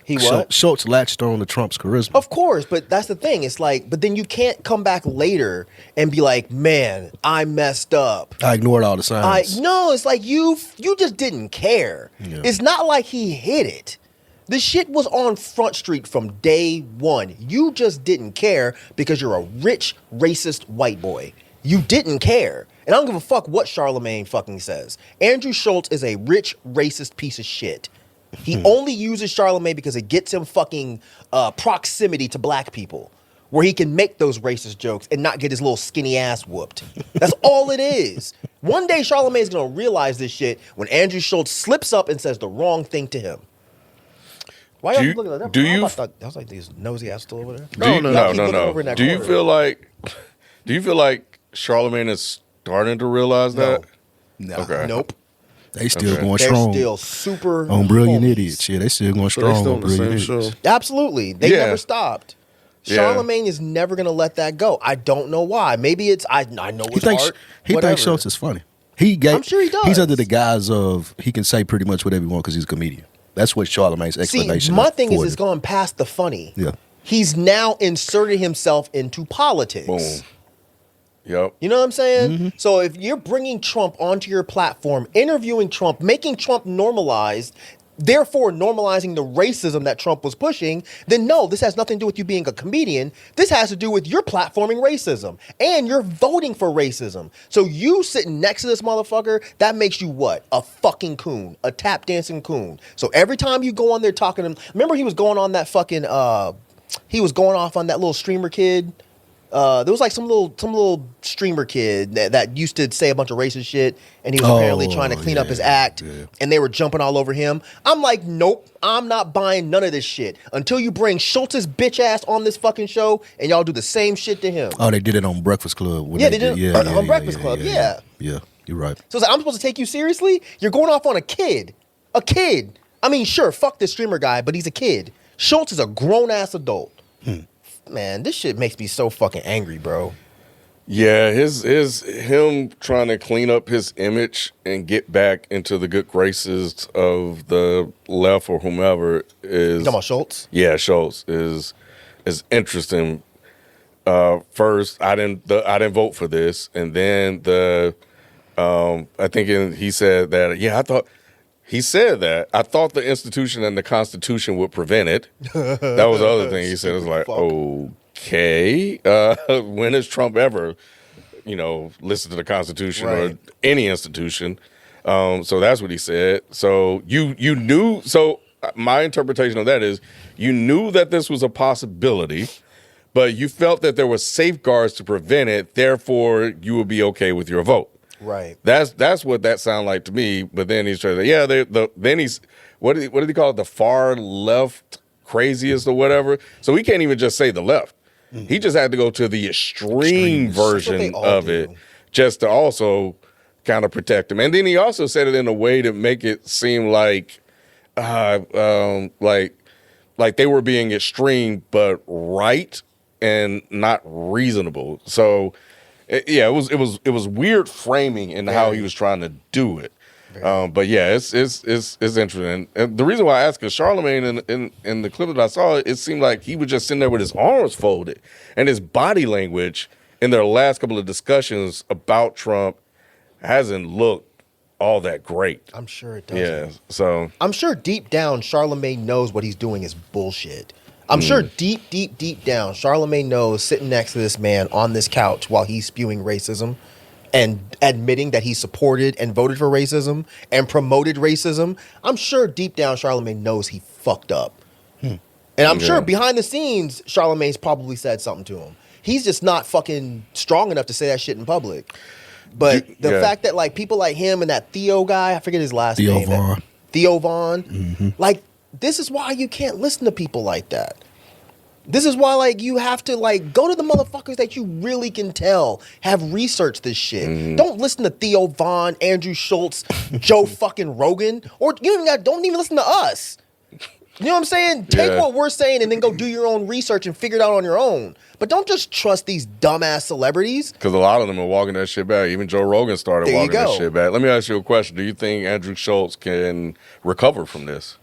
He what? Schultz latched on to Trump's charisma. Of course, but that's the thing. It's like, but then you can't come back later and be like, man, I messed up. I ignored all the signs. No, it's like you just didn't care. Yeah. It's not like he hid it. The shit was on Front Street from day one. You just didn't care because you're a rich, racist white boy. You didn't care. And I don't give a fuck what Charlemagne fucking says. Andrew Schultz is a rich, racist piece of shit. He only uses Charlemagne because it gets him fucking proximity to black people, where he can make those racist jokes and not get his little skinny ass whooped. That's all it is. One day Charlemagne's gonna realize this shit when Andrew Schultz slips up and says the wrong thing to him. Why y'all keep looking at that? I was like, these nosy ass still over there. No. Do you feel like Charlemagne is starting to realize that? No. Okay. Nope. They still going They're strong still super on Brilliant homies. Idiots. Yeah, they still going So they strong still on on the Brilliant same Idiots. show. Absolutely. They Yeah. never stopped. Yeah. Charlemagne is never gonna let that go. I don't know why. Maybe it's I know He it's thinks art. he whatever. thinks Schultz is funny. I'm sure he does. He's under the guise of he can say pretty much whatever he wants because he's a comedian. That's what Charlemagne's See, explanation. my thing is, for it's it. gone past the funny. Yeah. He's now inserted himself into politics. Boom. Yep. You know what I'm saying? So if you're bringing Trump onto your platform, interviewing Trump, making Trump normalized, therefore normalizing the racism that Trump was pushing, then no, this has nothing to do with you being a comedian. This has to do with your platforming racism and you're voting for racism. So you sitting next to this motherfucker, that makes you what? A fucking coon, a tap dancing coon. So every time you go on there talking to him, remember he was going on that fucking, he was going off on that little streamer kid. There was like some little streamer kid that used to say a bunch of racist shit, and he was apparently trying to clean up his act, and they were jumping all over him. I'm like, nope, I'm not buying none of this shit until you bring Schultz's bitch ass on this fucking show, and y'all do the same shit to him. Oh, they did it on Breakfast Club. when Yeah, they did it on Breakfast Club, yeah. Yeah, you're right. So it's like, I'm supposed to take you seriously? You're going off on a kid. A kid. I mean, sure, fuck this streamer guy, but he's a kid. Schultz is a grown ass adult. Man, this shit makes me so fucking angry, bro. Yeah, him trying to clean up his image and get back into the good graces of the left or whomever is. You talking about Schultz? Yeah, Schultz is interesting. First, I didn't vote for this, and then I think he said that. Yeah, he said that. I thought the institution and the Constitution would prevent it. That was the other thing he said. It was like, okay, when has Trump ever, listened to the Constitution or any institution? So that's what he said. So you knew. So my interpretation of that is you knew that this was a possibility, but you felt that there were safeguards to prevent it. Therefore, you would be okay with your vote. Right. That's what that sounded like to me. But then he's trying to say, then he's what did he call it? The far left craziest or whatever. So he can't even just say the left. Mm-hmm. He just had to go to the extreme version of it just to also kind of protect him. And then he also said it in a way to make it seem like they were being extreme but right and not reasonable. So. Yeah, it was weird framing in how he was trying to do it, but yeah, it's interesting. And the reason why I asked is Charlemagne in the clip that I saw, it seemed like he was just sitting there with his arms folded, and his body language in their last couple of discussions about Trump hasn't looked all that great. I'm sure it doesn't. Yeah, so I'm sure deep down Charlemagne knows what he's doing is bullshit. I'm sure deep down, Charlemagne knows sitting next to this man on this couch while he's spewing racism and admitting that he supported and voted for racism and promoted racism. I'm sure deep down Charlemagne knows he fucked up. And I'm sure behind the scenes, Charlemagne's probably said something to him. He's just not fucking strong enough to say that shit in public. But the fact that like people like him and that Theo guy, I forget his last name. Theo Vaughn. Like, this is why you can't listen to people like that. This is why, like, you have to, like, go to the motherfuckers that you really can tell have researched this shit. Don't listen to Theo Vaughn, Andrew Schultz, Joe fucking Rogan, or don't even listen to us. You know what I'm saying? Take what we're saying and then go do your own research and figure it out on your own. But don't just trust these dumbass celebrities. Because a lot of them are walking that shit back. Even Joe Rogan started walking that shit back. Let me ask you a question. Do you think Andrew Schultz can recover from this?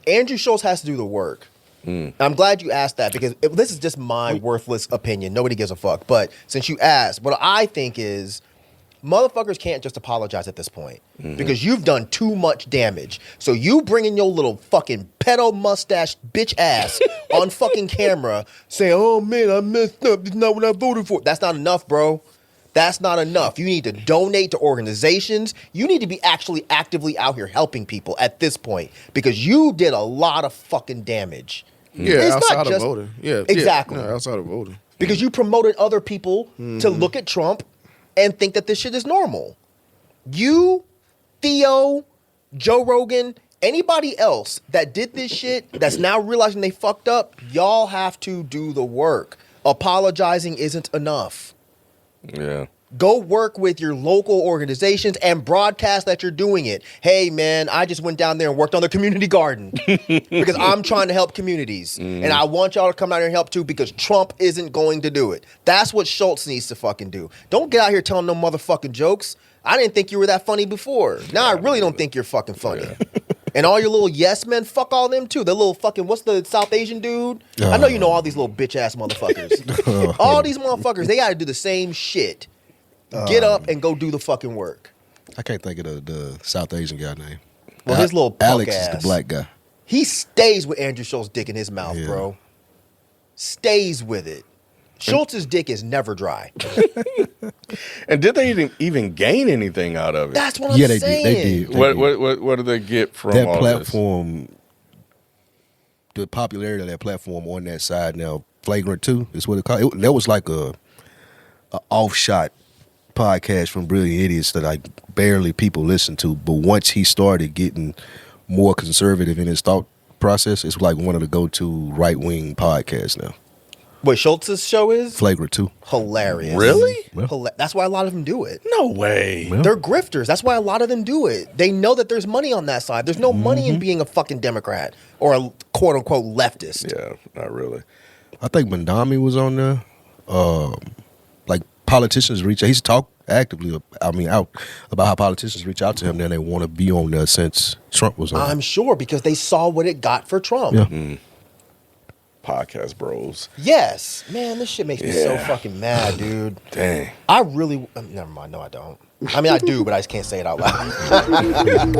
Andrew Schultz has to do the work. I'm glad you asked that because this is just my worthless opinion. Nobody gives a fuck. But since you asked, what I think is motherfuckers can't just apologize at this point because you've done too much damage. So you bringing your little fucking pedo mustache bitch ass on fucking camera saying, oh man, I messed up. This is not what I voted for. That's not enough, bro. That's not enough. You need to donate to organizations. You need to be actually actively out here helping people at this point because you did a lot of fucking damage. Yeah, it's outside not just, of voting. Yeah, exactly. Yeah, outside of voting. Because you promoted other people to look at Trump and think that this shit is normal. You, Theo, Joe Rogan, anybody else that did this shit that's now realizing they fucked up, y'all have to do the work. Apologizing isn't enough. Yeah. Go work with your local organizations and broadcast that you're doing it. Hey, man, I just went down there and worked on the community garden because I'm trying to help communities. And I want y'all to come out here and help too because Trump isn't going to do it. That's what Schultz needs to fucking do. Don't get out here telling no motherfucking jokes. I didn't think you were that funny before. Now I really don't think you're fucking funny. And all your little yes men, fuck all them too. The little fucking, what's the South Asian dude? I know you know all these little bitch ass motherfuckers. All these motherfuckers, they gotta do the same shit. Get up and go do the fucking work. I can't think of the South Asian guy name. Well, his little punk Alex ass. is the black guy. He stays with Andrew Schultz's dick in his mouth, bro. Stays with it. Schultz's dick is never dry. And did they even gain anything out of it? That's what I'm saying. They did. What did they get from that all platform? The popularity of that platform on that side now, Flagrant 2 is what it called. That was like a offshot podcast from Brilliant Idiots that like barely people listen to. But once he started getting more conservative in his thought process, it's like one of the go-to right-wing podcasts now. What Schultz's show is? Flagrant 2. Hilarious. Really? That's why a lot of them do it. No way. Well, They're grifters. That's why a lot of them do it. They know that there's money on that side. There's no money in being a fucking Democrat or a quote-unquote leftist. Yeah, not really. I think Mandami was on there. Like politicians he's talked actively, out about how politicians reach out to him, then they want to be on there since Trump was on. I'm sure because they saw what it got for Trump. Yeah. Podcast bros. Yes. Man, this shit makes me so fucking mad, dude. Dang. I really, never mind. No, I don't. I mean, I do, but I just can't say it out loud.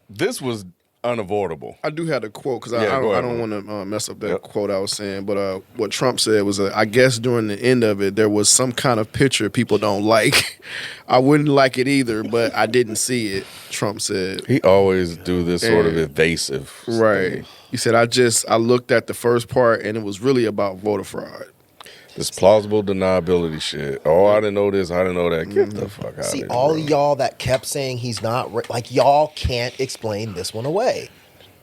This was unavoidable. I do have the quote because Yeah, go I ahead, don't man. want to mess up that quote I was saying. But what Trump said was, I guess during the end of it, there was some kind of picture people don't like. I wouldn't like it either, but I didn't see it, Trump said. He always do this sort of evasive. Right. He said, I looked at the first part, and it was really about voter fraud. This plausible deniability shit. Oh, I didn't know this. I didn't know that. Get the fuck out See, of here. all bro. of y'all that kept saying he's not, like, y'all can't explain this one away.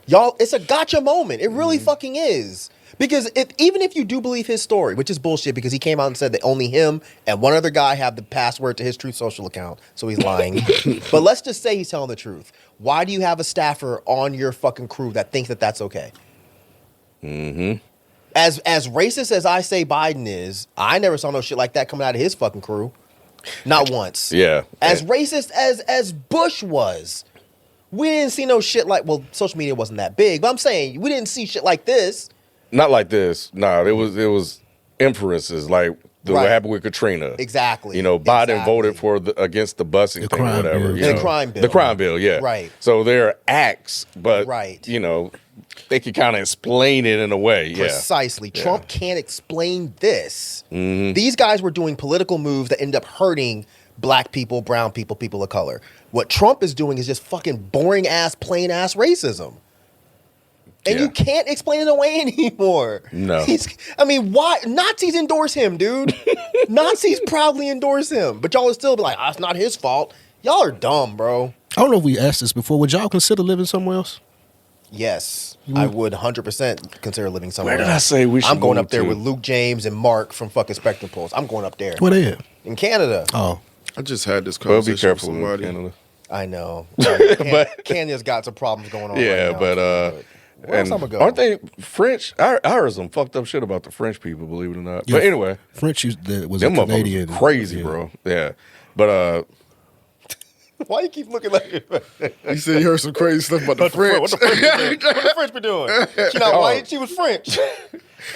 Y'all, it's a gotcha moment. It really fucking is. Because even if you do believe his story, which is bullshit because he came out and said that only him and one other guy have the password to his Truth Social account, so he's lying. But let's just say he's telling the truth. Why do you have a staffer on your fucking crew that thinks that that's okay? Mm-hmm. As racist as I say Biden is, I never saw no shit like that coming out of his fucking crew. Not once. Yeah. As racist as Bush was, we didn't see no shit like, well, social media wasn't that big, but I'm saying we didn't see shit like this. Not like this. No, it was inferences like what happened with Katrina. Exactly. You know, Biden voted for against the busing thing or crime whatever. bill. You The know. crime bill. The crime bill, yeah. Right. So they're acts, but Right. you know, they can kind of explain it in a way. Precisely. Yeah. Trump can't explain this. Mm-hmm. These guys were doing political moves that end up hurting black people, brown people, people of color. What Trump is doing is just fucking boring ass, plain ass racism. And Yeah. you can't explain it away anymore. No. Why? Nazis endorse him, dude. Nazis proudly endorse him. But y'all would still be like, it's not his fault. Y'all are dumb, bro. I don't know if we asked this before. Would y'all consider living somewhere else? Yes, I would 100% consider living somewhere. Where did I say we should I'm going move up there to? with Luke James and Mark from fucking Spectrum Pulse. I'm going up there. Where they at? In Canada. Oh, I just had this Well, conversation be careful with in somebody. Canada. I know. But- Canada's got some problems going on Yeah, right now. but where else and I'm gonna go? aren't they French? I heard some fucked up shit about the French people, believe it or not. But anyway, French was a them motherfuckers Canadian. crazy, yeah. bro. Yeah. But Why you keep looking like You said you heard some crazy stuff about the French. What the French be doing? She not white, she was French.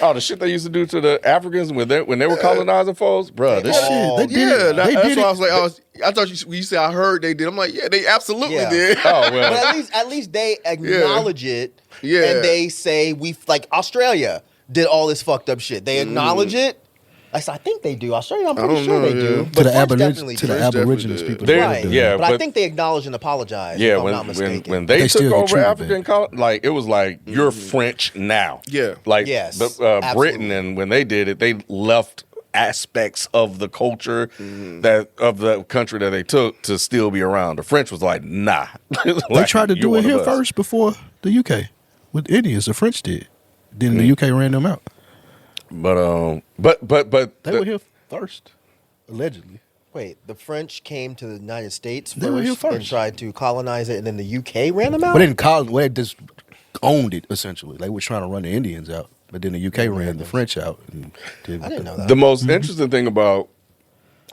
oh, the shit they used to do to the Africans when they were colonizing folks, bro. This shit. Shit, they did Yeah, it. They that's did why I it. was like, I thought you said I heard they did. I'm like, yeah, they absolutely Yeah. did. Oh well. But at least they acknowledge it. Yeah. And they say like Australia did all this fucked up shit. They acknowledge it. I think they do. Australia, I'm pretty don't sure know, they yeah. do. To But the French definitely do. Aborigines did. people. They- did it. yeah, But I but- think they acknowledge and apologize. Yeah, if I'm not when mistaken. they They took still get over treated African like it was like you're French now. Yeah. Like Yes, Britain, absolutely. and when they did it, they left aspects of the culture that of the country that they took to still be around. The French was like, nah. They tried to do it here first before the UK with Indians. The French did. Then the UK ran them out. But They were here first, allegedly. Wait, the French came to the United States They were here first and first. tried to colonize it, and then the UK ran them out? But they didn't call. Well, they just owned it essentially. They were trying to run the Indians out, but then the UK ran the French out. And I didn't know that. the most interesting thing about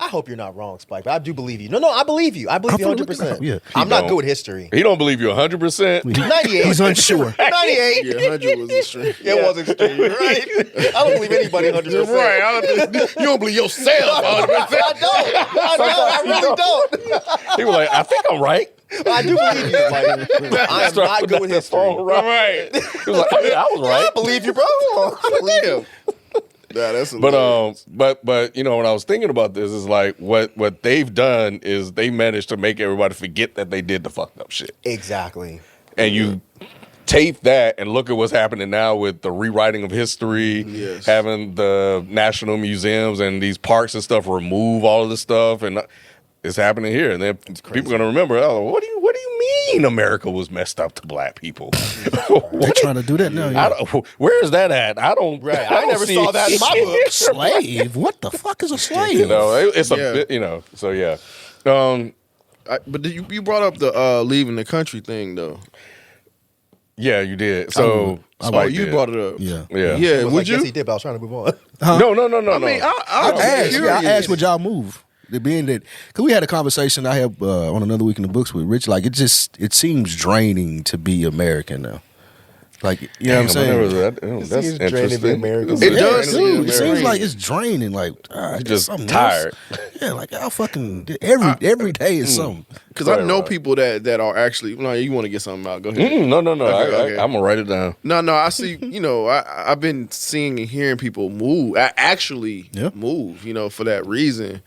I hope you're not wrong, Spike, but I do believe you. No, I believe you. I believe you I'm finna look it 100%. up, yeah. I'm not don't. good with history. he don't believe you 100%. 98. He's unsure. 98. Yeah, 100 was extreme. It was extreme, right? I don't believe anybody 100%. You don't believe yourself. I really don't. He was like, I think I'm right. I do believe you. Like, I am not good with history. Right. He was like, oh, yeah, I was right. I believe you, bro. I believe you. Nah, that's But you know, when I was thinking about this, is like what they've done is they managed to make everybody forget that they did the fucked up shit. Exactly. And you tape that and look at what's happening now with the rewriting of history, Yes. having the national museums and these parks and stuff remove all of this stuff, and it's happening here. And then people are gonna remember, oh, what do you mean America was messed up to black people? They're trying to do that now. Yeah. Where is that at? I don't. Right. I I don't never see saw it. that in my book. Slave? What the fuck is a slave? You know, it's a Yeah. bit. You know, so yeah. But you brought up the leaving the country thing though. Yeah, you did. So Spike You did. brought it up. Yeah. Yeah. Yeah. It was Would like, you? yes, he did, but I was trying to move on. No. I mean, I'm I asked, would y'all move? Being that, because we had a conversation I had on Another Week in the Books with Rich. Like, it seems draining to be American now. Like, you know what I'm saying? That's seems draining to be interesting. American. It does Dude, it seem seems draining. like it's draining. Like, You're just just something tired. else. Yeah, like y'all fucking every day is something. Because I know Right. people that are actually. No, you want to get something out? Go ahead. No. Okay. I'm gonna write it down. No, I see. You know, I've been seeing and hearing people move. Actually move. You know, for that reason.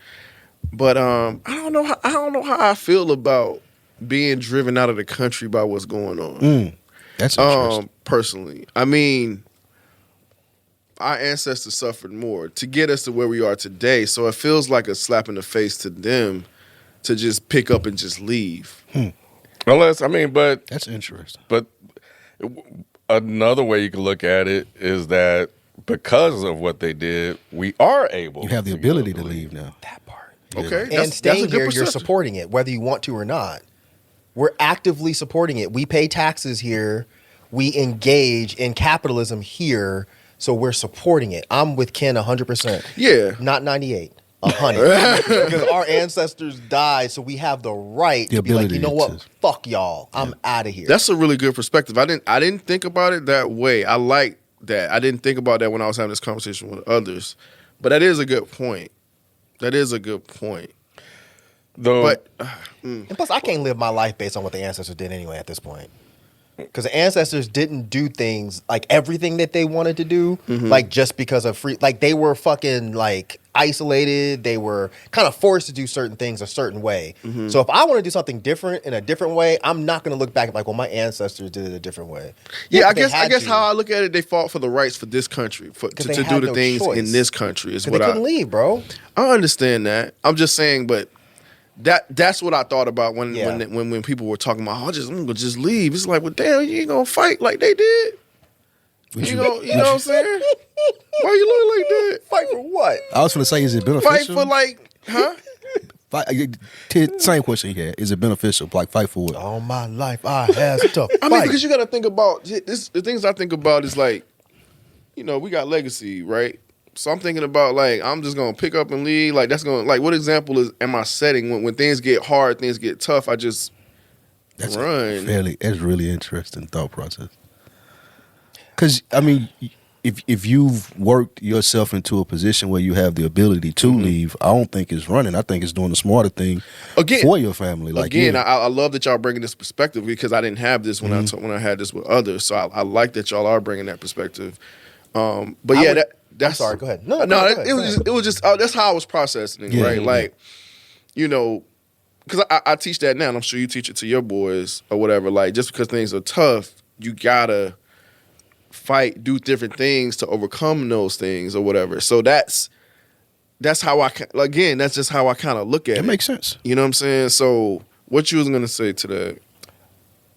But I don't know. I don't know how I feel about being driven out of the country by what's going on. That's interesting. Personally, I mean, our ancestors suffered more to get us to where we are today. So it feels like a slap in the face to them to just pick up and just leave. Unless but That's interesting. But another way you can look at it is that because of what they did, we are able. You have the to ability get up to and leave now. That part. Okay, And that's a staying good here, you're perception. supporting it, whether you want to or not. We're actively supporting it. We pay taxes here. We engage in capitalism here, so we're supporting it. I'm with Ken 100%. Yeah. Not 98. 100. Because our ancestors died, so we have the right The to be like, you ability know what? to- Fuck y'all. I'm out of here. That's a really good perspective. I didn't think about it that way. I like that. I didn't think about that when I was having this conversation with others. But that is a good point. Though, But And plus, I can't live my life based on what the ancestors did anyway at this point. Because the ancestors didn't do things like everything that they wanted to do, like just because of free. Like they were fucking like isolated. They were kind of forced to do certain things a certain way. So if I want to do something different in a different way, I'm not going to look back and like, well, my ancestors did it a different way. yeah, I they guess had to. how I look at it, they fought for the rights for this country, to they do had the no things choice. in this country is 'Cause what they couldn't leave, bro. I understand that. I'm just saying, but that's what I thought about when Yeah. when people were talking about, I'm gonna just leave. It's like, well, damn, you ain't gonna fight like they did. You know what I'm saying? Why you look like that? Fight for what? I was going to say, is it Fight beneficial? for like, huh? Same question he had. Is it beneficial? Like, fight for what? All my life, I had to fight. I mean, because you got to think about this. The things I think about is like, you know, we got legacy, right? So I'm thinking about like, I'm just gonna pick up and leave. Like that's gonna what example am I setting when things get hard, things get tough? I just run. That's really interesting thought process. Because I mean, if you've worked yourself into a position where you have the ability to leave, I don't think it's running. I think it's doing the smarter thing for your family. Like Again, I love that y'all bringing this perspective because I didn't have this when I had this with others. So I like that y'all are bringing that perspective. But yeah, that's sorry, go ahead. No, go ahead, it was just that's how I was processing it, right? Like, you know, because I teach that now, and I'm sure you teach it to your boys or whatever. Like, just because things are tough, you gotta fight, do different things to overcome those things or whatever. So that's how that's just how I kind of look at it. It makes sense. You know what I'm saying? So what you was gonna say to that?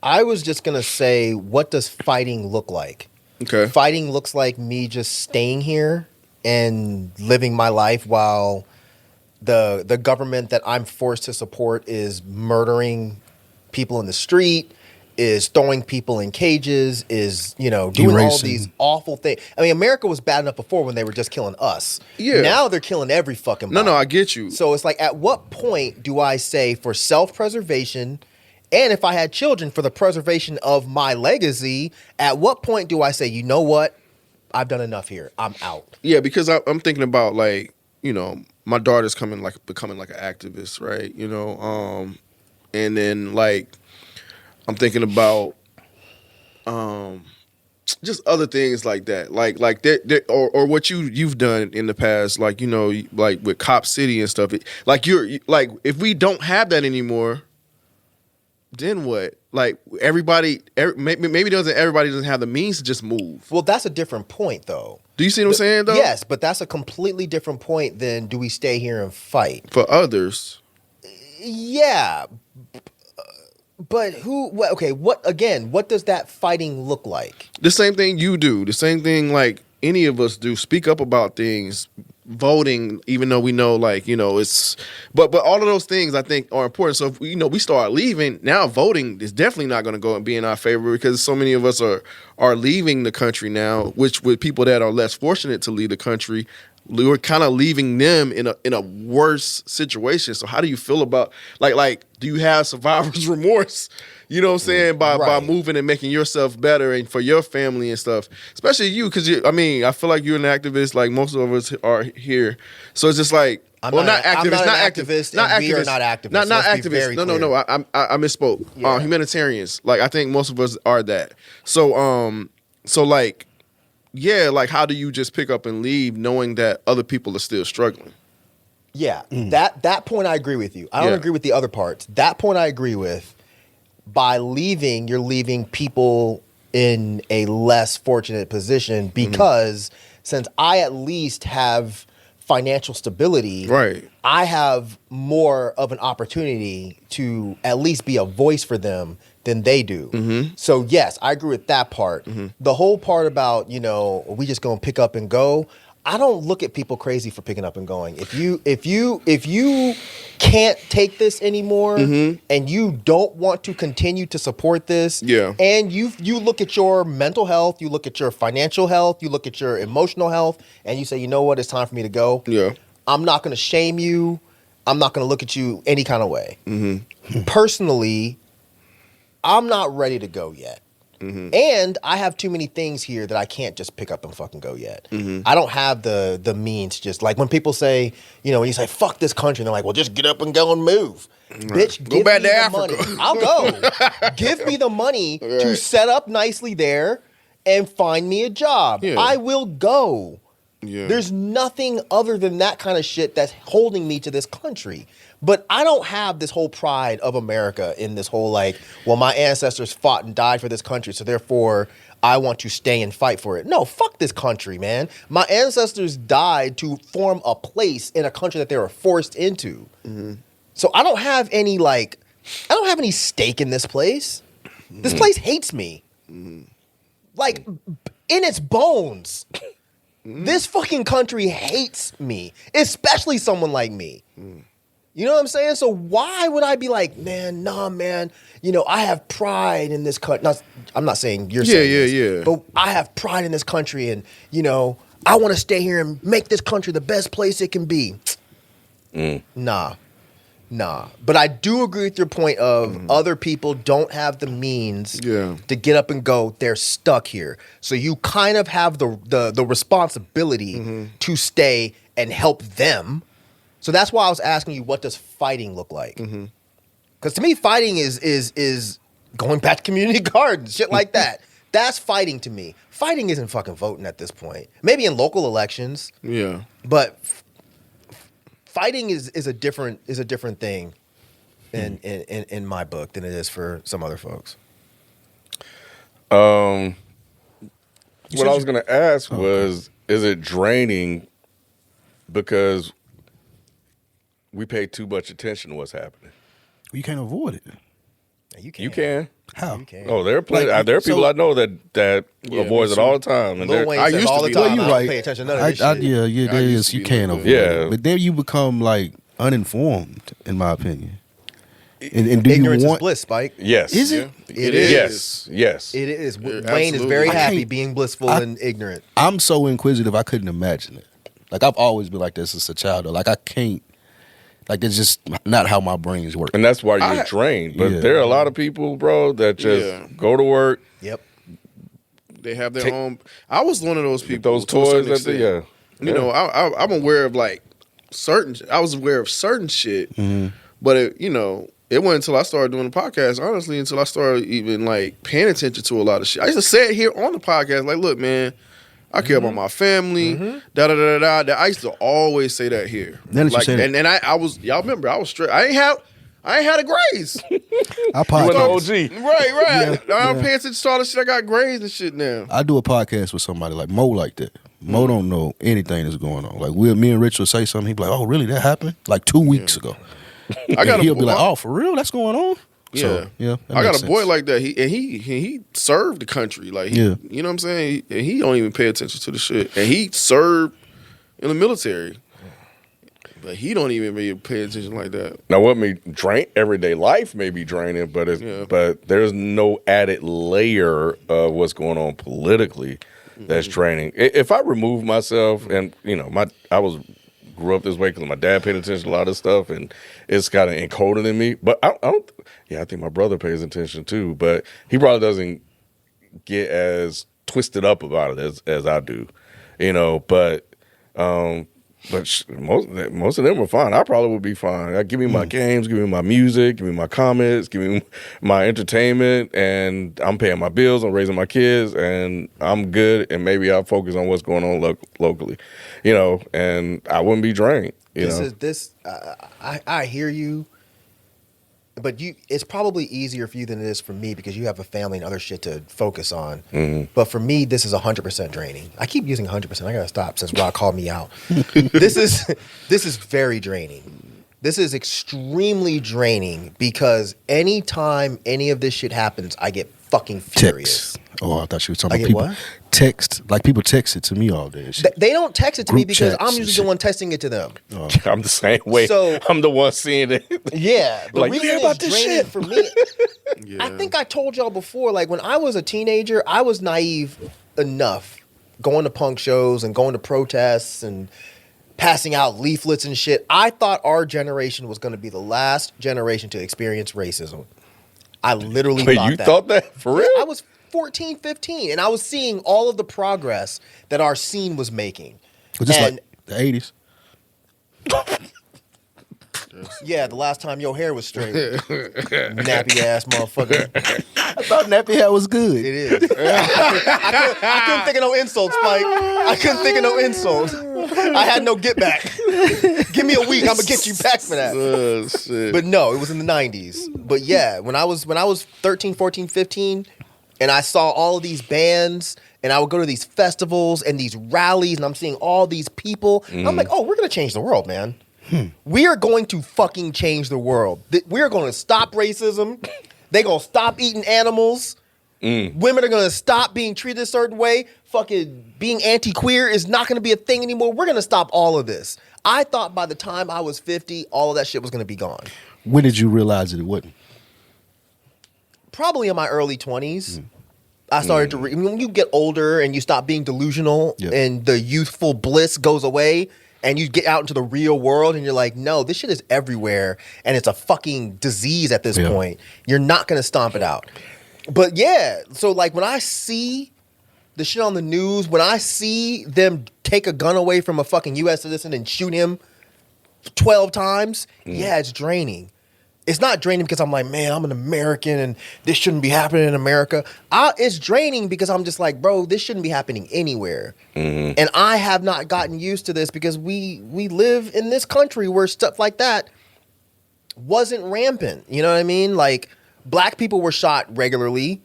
I was just gonna say, what does fighting look like? Okay. Fighting looks like me just staying here and living my life while the government that I'm forced to support is murdering people in the street, is throwing people in cages, is, you know, doing all Erasing. these awful things. I mean, America was bad enough before when they were just killing us. Yeah. Now they're killing every fucking body. No, I get you. So it's like, at what point do I say, for self-preservation, and if I had children, for the preservation of my legacy, at what point do I say, you know what? I've done enough here. I'm out. Yeah, because I'm thinking about like, you know, my daughter's becoming like an activist, right? You know, and then like I'm thinking about just other things like that, like or what you've done in the past, like, you know, like with Cop City and stuff. Like like if we don't have that anymore, then what? Like everybody doesn't have the means to just move. Well, that's a different point, though. Do you see what I'm saying, though? Yes, but that's a completely different point than do we stay here and fight? For others. Yeah. But what does that fighting look like? The same thing you do. The same thing like any of us do. Speak up about things. Voting, even though we know, like, it's, but all of those things I think are important. So if we start leaving now, voting is definitely not going to go and be in our favor because so many of us are leaving the country now. Which with people that are less fortunate to leave the country, we're kind of leaving them in a worse situation. So how do you feel about like do you have survivor's remorse? You know what I'm saying? By moving and making yourself better and for your family and stuff. Especially you, because I feel like you're an activist like most of us are here. So it's just like, I'm not an activist. We are not activists. Not Let's be activists. very No. clear. I misspoke. Yeah. Humanitarians. Like I think most of us are that. So like, yeah, like how do you just pick up and leave knowing that other people are still struggling? Yeah, that point I agree with you. I don't agree with the other parts. That point I agree with. By leaving, you're leaving people in a less fortunate position because since I at least have financial stability, right, I have more of an opportunity to at least be a voice for them than they do. So yes, I agree with that part. The whole part about, we just gonna pick up and go. I don't look at people crazy for picking up and going. If you can't take this anymore and you don't want to continue to support this, and you look at your mental health, you look at your financial health, you look at your emotional health, and you say, you know what, it's time for me to go. Yeah. I'm not going to shame you. I'm not going to look at you any kind of way. Personally, I'm not ready to go yet. And I have too many things here that I can't just pick up and fucking go yet. I don't have the means to just, like when people say, when you say, fuck this country, and they're like, well, just get up and go and move. Bitch, go back to Africa. Money. I'll go. Give me the money to set up nicely there and find me a job. Yeah. I will go. Yeah. There's nothing other than that kind of shit that's holding me to this country. But I don't have this whole pride of America in this whole my ancestors fought and died for this country, so therefore I want to stay and fight for it. No, fuck this country, man. My ancestors died to form a place in a country that they were forced into. So I don't have any stake in this place. This place hates me. Like, in its bones. This fucking country hates me, especially someone like me. You know what I'm saying? So why would I be like, man, nah, man, I have pride in this country. I'm not saying you're saying this, but I have pride in this country and, I want to stay here and make this country the best place it can be. Nah. But I do agree with your point of other people don't have the means to get up and go. They're stuck here. So you kind of have the responsibility to stay and help them. So that's why I was asking you, what does fighting look like? Because to me, fighting is going back to community gardens, shit like that. That's fighting to me. Fighting isn't fucking voting at this point. Maybe in local elections. Yeah. But fighting is a different thing in my book than it is for some other folks. What I was going to ask was, is it draining because we pay too much attention to what's happening? You can't avoid it. You can. How? You can. Oh, there are people I know that avoids it all the time. And Lil Wayne says all the time, I don't pay attention to none of this shit. There is. You can avoid it. But then you become uninformed, in my opinion. And do ignorance you is bliss, Spike. Yes. Is it? It is. Yes. It is. Yeah, Wayne is very happy can't- being blissful and ignorant. I'm so inquisitive, I couldn't imagine it. I've always been like this as a child. I can't. That's just not how my brain's work. And that's why you're drained. But there are a lot of people, bro, that just go to work. Yep. They have their own. I was one of those people. Those toys that I'm aware of certain. I was aware of certain shit, but it wasn't until I started doing the podcast. Honestly, until I started even paying attention to a lot of shit. I used to say it here on the podcast, look, man. I care about my family. Da da da da da. I used to always say that here. Then you say that. And I was, y'all remember, I was straight. I ain't had a graze. I podcast. You an OG. Right. Yeah, I'm paying attention to all this shit. I got grades and shit now. I do a podcast with somebody like Mo like that. Mo don't know anything that's going on. Me and Rich will say something. He'll be like, oh, really? That happened? 2 weeks ago. He'll be like, oh, for real? That's going on? So, yeah, that I got makes a boy sense. like that. He served the country. Like, Yeah. you know what I'm saying? He don't even pay attention to the shit. And he served in the military. But he don't even really pay attention like that. Now, what may drain everyday life may be draining, but but there's no added layer of what's going on politically that's draining. If I remove myself, and I grew up this way because my dad paid attention to a lot of stuff, and it's kind of encoded in me. But I don't. Yeah, I think my brother pays attention too, but he probably doesn't get as twisted up about it as I do, But most of them were fine. I probably would be fine. Give me my games, give me my music, give me my comments, give me my entertainment, and I'm paying my bills, I'm raising my kids, and I'm good. And maybe I'll focus on what's going on locally, and I wouldn't be drained. I hear you. But it's probably easier for you than it is for me because you have a family and other shit to focus on. Mm-hmm. But for me, this is 100% draining. I keep using 100%. I gotta stop since Rock called me out. This is very draining. This is extremely draining because anytime any of this shit happens, I get fucking furious. Text. Oh, I thought you were talking I about get people. Text. Like people text it to me all day. They don't text it to me Group because chats I'm and usually shit. the one texting it to them. Oh. I'm the same way. So- I'm the one seeing it. Yeah, the Like, you reason hear about it's this draining shit? for me. Yeah. I think I told y'all before. Like when I was a teenager, I was naive enough, going to punk shows and going to protests and passing out leaflets and shit. I thought our generation was going to be the last generation to experience racism. I literally Wait, thought you that. thought that for real? I was 14, 15, and I was seeing all of the progress that our scene was making. Was this And- like the 80s? Yeah, the last time your hair was straight. Nappy ass motherfucker. I thought nappy hair was good. It is. I couldn't think of no insults, Spike. I couldn't think of no insults. I had no get back. Give me a week, I'm gonna get you back for that. Oh, shit. But no, it was in the 90s. But yeah, when I was 13, 14, 15, and I saw all of these bands, and I would go to these festivals and these rallies, and I'm seeing all these people. I'm like, oh, we're gonna change the world, man. We are going to fucking change the world. We are going to stop racism. They're going to stop eating animals. Women are going to stop being treated a certain way. Fucking being anti-queer is not going to be a thing anymore. We're going to stop all of this. I thought by the time I was 50, all of that shit was going to be gone. When did you realize that it wouldn't? Probably in my early 20s. I started to when you get older and you stop being delusional and the youthful bliss goes away and you get out into the real world and you're like, no, this shit is everywhere and it's a fucking disease at this point. You're not going to stomp it out. But yeah, so like when I see the shit on the news, when I see them take a gun away from a fucking U.S. citizen and shoot him 12 times, yeah, it's draining. It's not draining because I'm like, man, I'm an American and this shouldn't be happening in America. It's draining because I'm just like, bro, this shouldn't be happening anywhere. And I have not gotten used to this because we live in this country where stuff like that wasn't rampant. You know what I mean? Like, black people were shot regularly,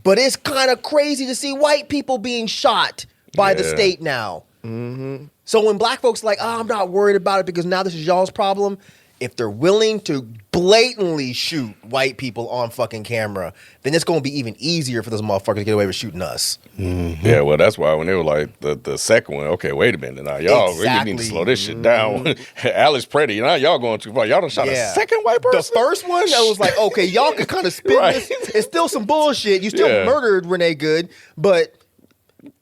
but it's kind of crazy to see white people being shot by the state now. So when black folks are like, oh, I'm not worried about it because now this is y'all's problem, if they're willing to blatantly shoot white people on fucking camera, then it's going to be even easier for those motherfuckers to get away with shooting us. Yeah, well, that's why when they were like the second one, okay, wait a minute, now y'all really need to slow this shit down. Alice Pretty, now y'all going too far. Y'all done shot a second white person. The first one, I was like, okay, y'all can kind of spin this. It's still some bullshit. You still murdered Renee Good, but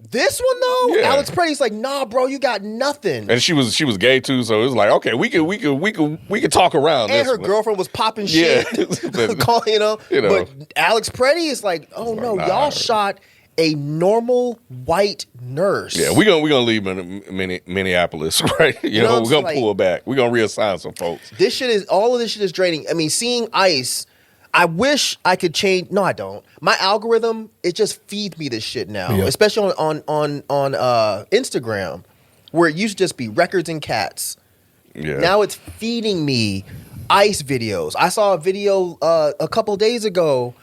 this one though, Alex Pretty's like, nah, bro, you got nothing. And she was gay too, so it was like, okay, we could talk around. And this her one. girlfriend was popping shit. you know. But Alex Pretty is like, oh no, like, y'all shot a normal white nurse. Yeah, we're gonna leave Minneapolis, right? You know, we're gonna pull back. We're gonna reassign some folks. All of this shit is draining. I mean, seeing ICE, I wish I could change. No, I don't. My algorithm, it just feeds me this shit now, especially on Instagram, where it used to just be records and cats. Yeah. Now it's feeding me ICE videos. I saw a video a couple days ago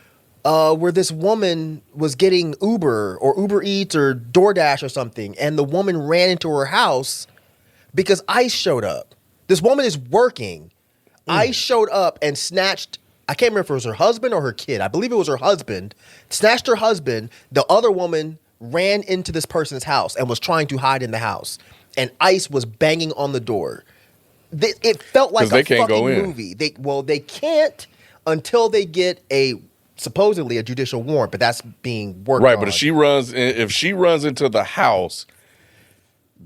where this woman was getting Uber or Uber Eats or DoorDash or something, and the woman ran into her house because ICE showed up. This woman is working. ICE showed up and snatched I can't remember if it was her husband or her kid. I believe it was her husband. Snatched her husband. The other woman ran into this person's house and was trying to hide in the house. And ICE was banging on the door. It felt like a fucking movie. They can't until they get supposedly a judicial warrant, but that's being worked on. Right, but if she runs into the house,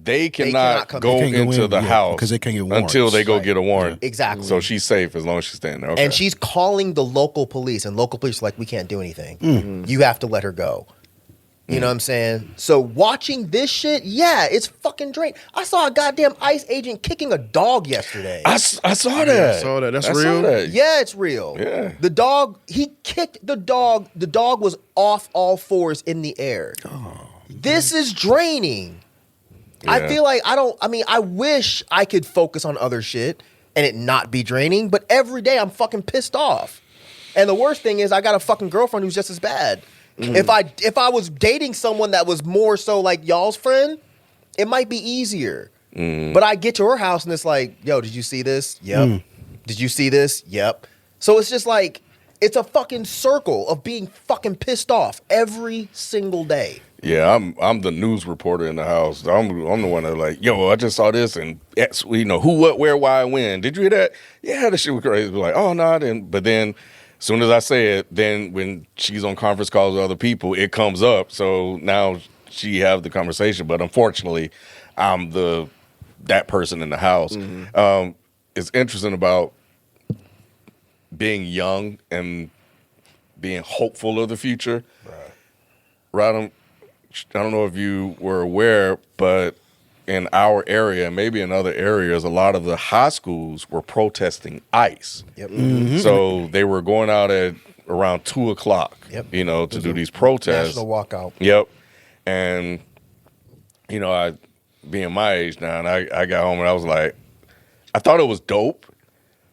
they cannot go into the house because they can't get warrants until they go get a warrant. Yeah. Exactly. So she's safe as long as she's staying there. Okay. And she's calling the local police, and local police are like, we can't do anything. You have to let her go. You know what I'm saying? So watching this shit, yeah, it's fucking draining. I saw a goddamn ICE agent kicking a dog yesterday. I saw that. I saw that. That's real? Yeah, it's real. Yeah. The dog, he kicked the dog. The dog was off all fours in the air. This is draining. Yeah. I feel like I wish I could focus on other shit and it not be draining, but every day I'm fucking pissed off. And the worst thing is I got a fucking girlfriend who's just as bad. If I was dating someone that was more so like y'all's friend, it might be easier. But I get to her house and it's like, yo, did you see this? Yep. Did you see this? Yep. So it's just like, it's a fucking circle of being fucking pissed off every single day. Yeah, I'm the news reporter in the house. I'm the one that like, yo, I just saw this and X, who, what, where, why, when. Did you hear that? Yeah, that shit was crazy. Like, oh no, I didn't. But then as soon as I say it, then when she's on conference calls with other people, it comes up. So now she have the conversation. But unfortunately, I'm that person in the house. It's interesting about being young and being hopeful of the future. Right. I don't know if you were aware, but in our area, maybe in other areas, a lot of the high schools were protesting ICE. Yep. So they were going out at around 2:00, to do these protests. National walkout. Yep. And, I being my age now, and I got home and I was like, I thought it was dope,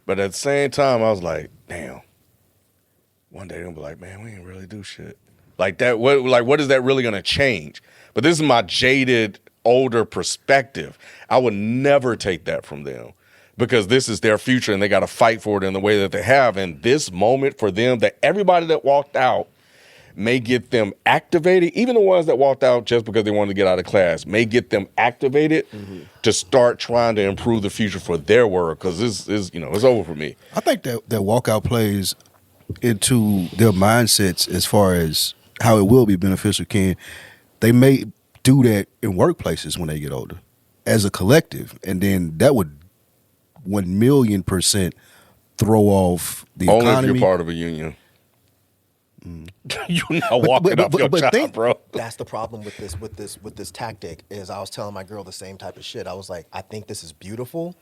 but at the same time, I was like, damn, one day they're going to be like, man, we didn't really do shit. Like that, what is that really going to change? But this is my jaded, older perspective. I would never take that from them because this is their future and they got to fight for it in the way that they have. And this moment for them, that everybody that walked out may get them activated, even the ones that walked out just because they wanted to get out of class, may get them activated to start trying to improve the future for their work because this is, it's over for me. I think that walkout plays into their mindsets as far as how it will be beneficial. They may do that in workplaces when they get older as a collective, and then that would 1,000,000% throw off the Only economy. if you're part of a union. You're not walking off your job, bro. That's the problem with this tactic. Is I was telling my girl the same type of shit. I was like, I think this is beautiful,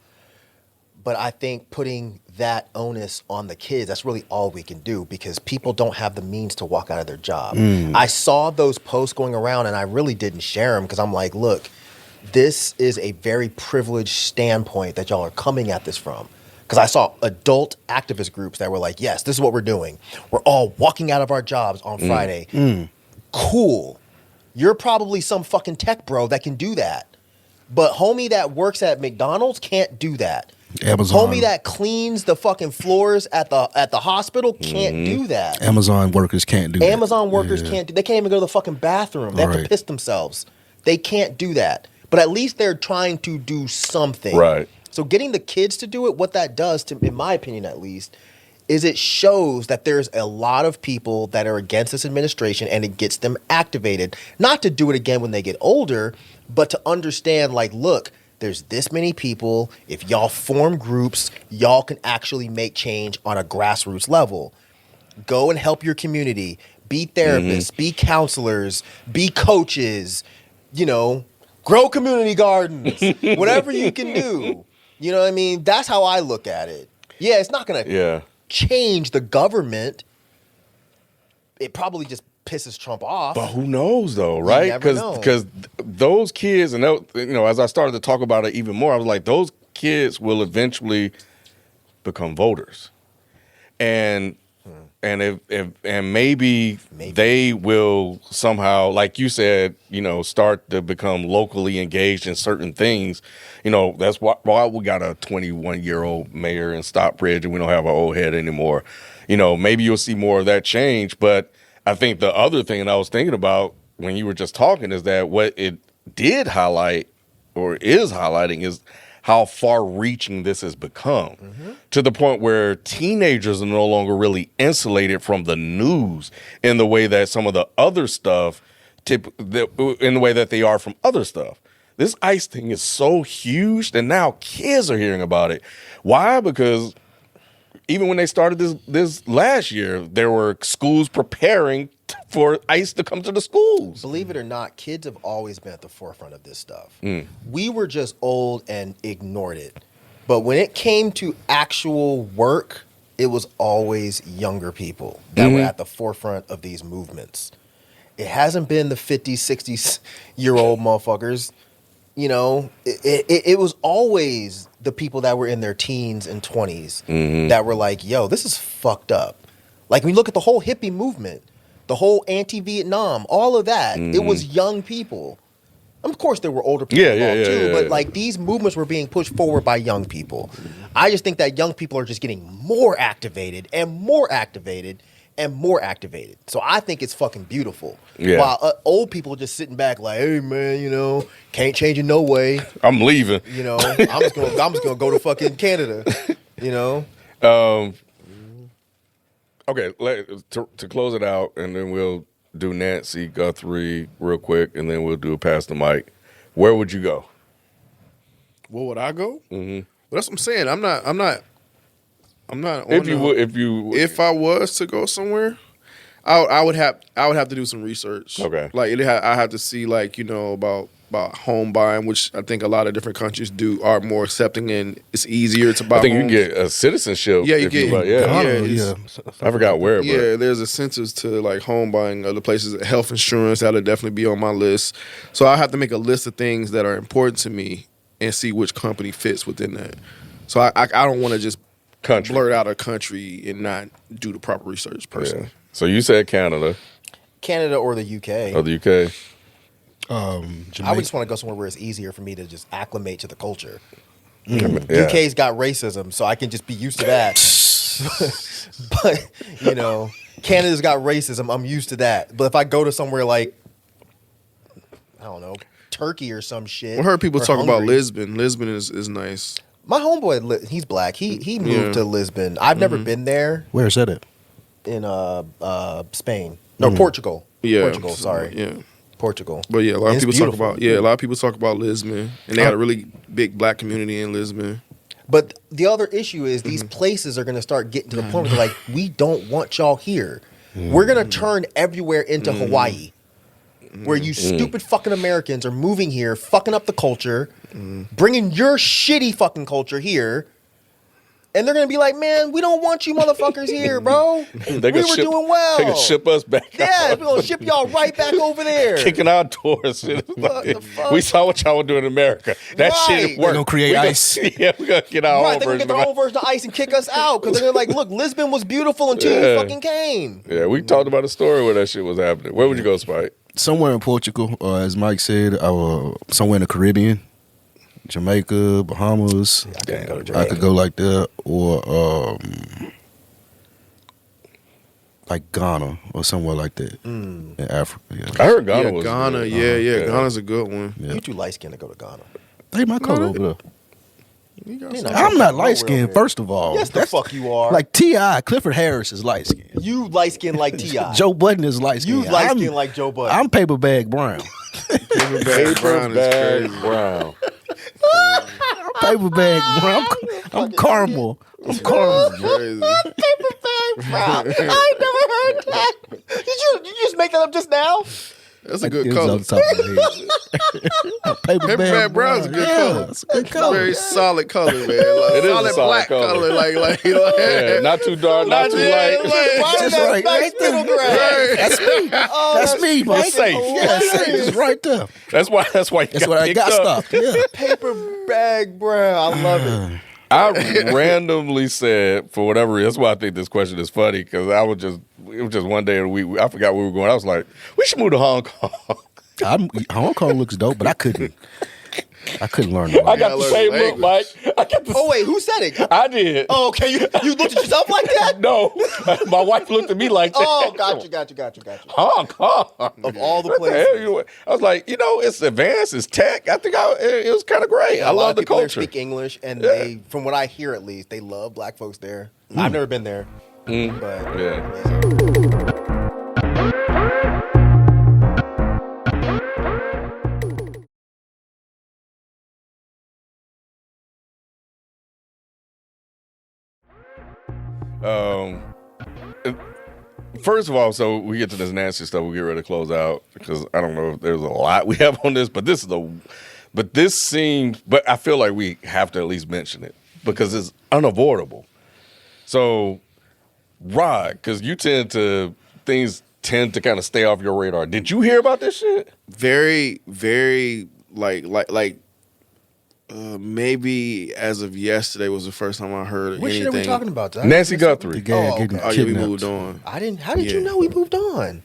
but I think putting that onus on the kids, that's really all we can do because people don't have the means to walk out of their job. I saw those posts going around and I really didn't share them because I'm like, look, this is a very privileged standpoint that y'all are coming at this from. Because I saw adult activist groups that were like, yes, this is what we're doing. We're all walking out of our jobs on Friday. Cool. You're probably some fucking tech bro that can do that. But homie that works at McDonald's can't do that. Amazon. Homie that cleans the fucking floors at the hospital can't do that. Amazon workers can't do that. Amazon workers can't do. They can't even go to the fucking bathroom. They have to piss themselves. They can't do that. But at least they're trying to do something. Right. So getting the kids to do it, what that does, in my opinion at least, is it shows that there's a lot of people that are against this administration and it gets them activated. Not to do it again when they get older, but to understand, like, look, there's this many people. If y'all form groups, y'all can actually make change on a grassroots level. Go and help your community. Be therapists, be counselors, be coaches, grow community gardens, whatever you can do. You know what I mean? That's how I look at it. Yeah, it's not going to change the government. It probably just pisses Trump off. But who knows, though, right? Because those kids, and as I started to talk about it even more, I was like, those kids will eventually become voters. And and maybe they will somehow, like you said, start to become locally engaged in certain things. That's why we got a 21-year-old mayor in Stockbridge and we don't have an old head anymore. Maybe you'll see more of that change. But I think the other thing that I was thinking about when you were just talking is that what it did highlight or is highlighting is how far-reaching this has become, to the point where teenagers are no longer really insulated from the news in the way that some of the other stuff, in the way that they are from other stuff. This ICE thing is so huge that now kids are hearing about it. Why? Because even when they started this last year, there were schools preparing for ICE to come to the schools. Believe it or not, kids have always been at the forefront of this stuff. We were just old and ignored it. But when it came to actual work, it was always younger people that were at the forefront of these movements. It hasn't been the 50s, 60s-year-old motherfuckers. It was always the people that were in their teens and 20s that were like, yo, this is fucked up. Like, when you look at the whole hippie movement, the whole anti-Vietnam, all of that, it was young people. Of course, there were older people involved too, but like these movements were being pushed forward by young people. I just think that young people are just getting more activated and more activated and more activated. So I think it's fucking beautiful. Yeah. While old people just sitting back like, hey man, can't change it no way. I'm leaving. I'm just gonna go to fucking Canada. Okay, to close it out, and then we'll do Nancy Guthrie real quick, and then we'll do Pass the Mic. Where would you go? Where would I go? Well, that's what I'm saying. I'm not. If I was to go somewhere, I would have to do some research. Okay. Like I have to see about home buying, which I think a lot of different countries are more accepting, and it's easier to buy. I think homes. You can get a citizenship. Yeah, you get. I forgot where. But. Yeah, there's incentives to like home buying. Other places, health insurance, that'll definitely be on my list. So I have to make a list of things that are important to me and see which company fits within that. So I don't want to just blurt out a country and not do the proper research personally. Yeah. So you said Canada or the UK. Or the UK. I would just want to go somewhere where it's easier for me to just acclimate to the culture. UK's got racism, so I can just be used to that. But Canada's got racism. I'm used to that. But if I go to somewhere like, I don't know, Turkey or some shit. I heard people talk about Lisbon. Lisbon is nice. My homeboy, he's black. He moved to Lisbon. I've never been there. Where is that at? In Spain. No, Portugal. Yeah. Portugal, sorry. Yeah. Portugal. But yeah, a lot of people talk about Lisbon, and they got a really big black community in Lisbon. But the other issue is these places are going to start getting to the point where they're like, we don't want y'all here. We're going to turn everywhere into Hawaii, where you stupid fucking Americans are moving here, fucking up the culture, bringing your shitty fucking culture here. And they're going to be like, man, we don't want you motherfuckers here, bro. We were doing well. They can ship us back out. Yeah, we're going to ship y'all right back over there. Kicking our doors. We saw what y'all were doing in America. That shit worked. We're going to create ICE. Yeah, we're going to get our own version. They're going to get their own version of ICE and kick us out. Because they're like, look, Lisbon was beautiful until you fucking came. Yeah, we talked about a story where that shit was happening. Where would you go, Spike? Somewhere in Portugal, as Mike said, somewhere in the Caribbean. Jamaica, Bahamas. I could go like that, or like Ghana or somewhere like that in Africa. Yeah. I heard Ghana was Ghana. Good. Ghana's a good one. You too light skinned to go to Ghana. They might come over there. I'm not light skinned. First of all, yes, the fuck you are. Like T.I. Clifford Harris is light skinned. You light skinned like T.I. Joe Budden is light skinned. You light skinned like Joe Budden. I'm paper bag brown. Paper bag brown. Paper bag brown. I'm caramel. I'm caramel. Crazy. Paper bag brown. I never heard that. Did you just make that up just now? That's a good color. Paper bag brown is a good color. It's a good color. Very solid color, man. Like, It is a solid solid black color. Like Yeah, not too dark, not too light. Just right there. That's me. That's me, Mike. It's safe. Yeah, it's safe. It's right there. That's why you That's what I got stopped. Yeah. Paper bag brown. I love it. I randomly said, for whatever reason, that's why I think this question is funny, because it was just one day of the week, I forgot where we were going. I was like, we should move to Hong Kong. Hong Kong looks dope, but I couldn't learn the I language. got the same look, Mike. Oh wait, who said it? I did. Oh, okay. You looked at yourself like that? No, my wife looked at me like that. Oh, got you. Hong Kong. Of all the What places. hell you- I was like, it's advanced, it's tech. I think it was kind of great. Yeah, I a lot love of the people there culture. speak English, and they, from what I hear at least, they love black folks there. I've never been there, but Yeah. First of all, so we get to this Nancy stuff. We get ready to close out because I don't know if there's a lot we have on this, but this seems. But I feel like we have to at least mention it because it's unavoidable. So, Rod, because things tend to kind of stay off your radar. Did you hear about this shit? Very, very maybe as of yesterday was the first time I heard what shit anything. are we talking about? Zach? Nancy Guthrie. The guy getting Oh yeah, we kidnapped. moved on. I didn't. How did you know we moved on?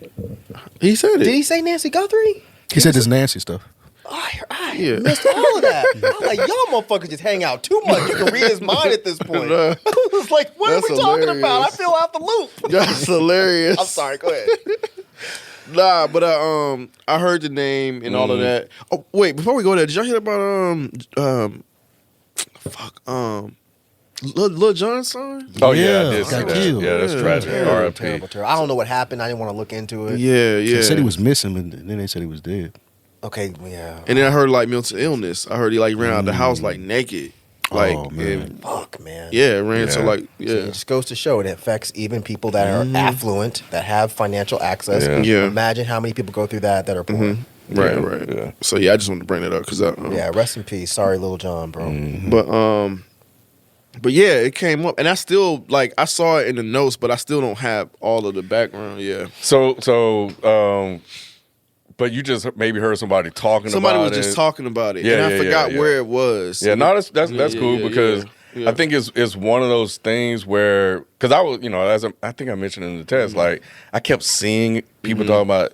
He said it. Did he say Nancy Guthrie? He said this Nancy stuff. I Yeah. missed all of that. I was like, y'all motherfuckers just hang out too much. You can read his mind at this point. Nah. I was like, what That's are we talking about? I hilarious. feel out the loop. That's hilarious. I'm sorry. Go ahead. Nah, but I heard the name and all of that. Oh wait, before we go there, did y'all hear about Lil Jon's son? Oh yeah, I Yeah, did see got that. killed. Yeah, that's Yeah. tragic. Terrible, R.I.P. terrible. I don't know what happened. I didn't want to look into it. Yeah, yeah. They said he was missing, and then they said he was dead. Okay, yeah. And then I heard like mental illness. I heard he like ran out of the house like naked. Like Oh, man. and- Fuck, man. yeah, ran to Yeah. like So it just goes to show it affects even people that are affluent, that have financial access. Yeah. Yeah. Imagine how many people go through that are poor. Right, Yeah, right. yeah. So yeah, I just wanted to bring that up because Yeah, rest in peace. Sorry, Lil Jon, bro. but yeah, it came up, and I still like I saw it in the notes, but I still don't have all of the background. Yeah, But you just maybe heard somebody talking somebody about was it. just talking about it, Yeah, and I yeah, forgot yeah. where it was. Yeah, no, that's Yeah, cool yeah, because yeah. I think it's one of those things where because I was I think I mentioned in the test like I kept seeing people talking about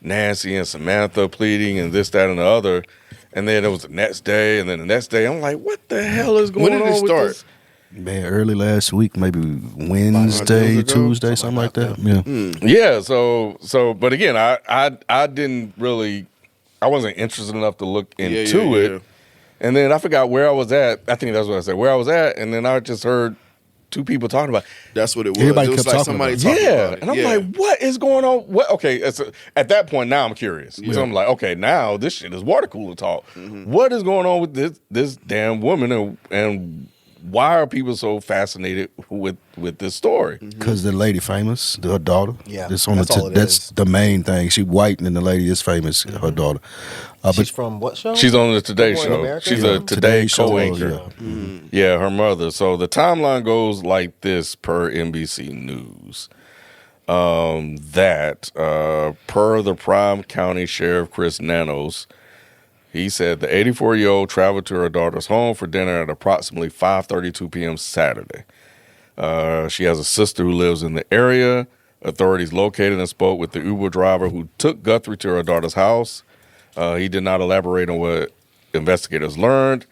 Nancy and Samantha pleading and this, that, and the other, and then it was the next day, and then the next day I'm like, what the hell is going When on? did it with start? this? Man, early last week, maybe Wednesday, ago? Tuesday, something like that. Yeah. Yeah, so but again, I didn't really I wasn't interested enough to look into it. yeah. And then I forgot where I was at. I think that's what I said. Where I was at, and then I just heard two people talking about. That's what it was. Everybody it was kept like talking somebody about talking Yeah, about it. and I'm Yeah. like, what is going on? What? Okay, at that point now I'm curious. So I'm like, okay, now this shit is water cooler talk. What is going on with this damn woman, and why are people so fascinated with this story? Because the lady famous, her daughter. Yeah, that's on that's all it that's is. the main thing. She white, and the lady is famous, her daughter. She's from what show? She's on the Today Good Morning Show. America? She's Yeah. a Today Show, co-anchor. Yeah, her mother. So the timeline goes like this per NBC News. Per the Prime County Sheriff Chris Nanos, he said the 84-year-old traveled to her daughter's home for dinner at approximately 5:32 p.m. Saturday. She has a sister who lives in the area. Authorities located and spoke with the Uber driver who took Guthrie to her daughter's house. He did not elaborate on what investigators learned.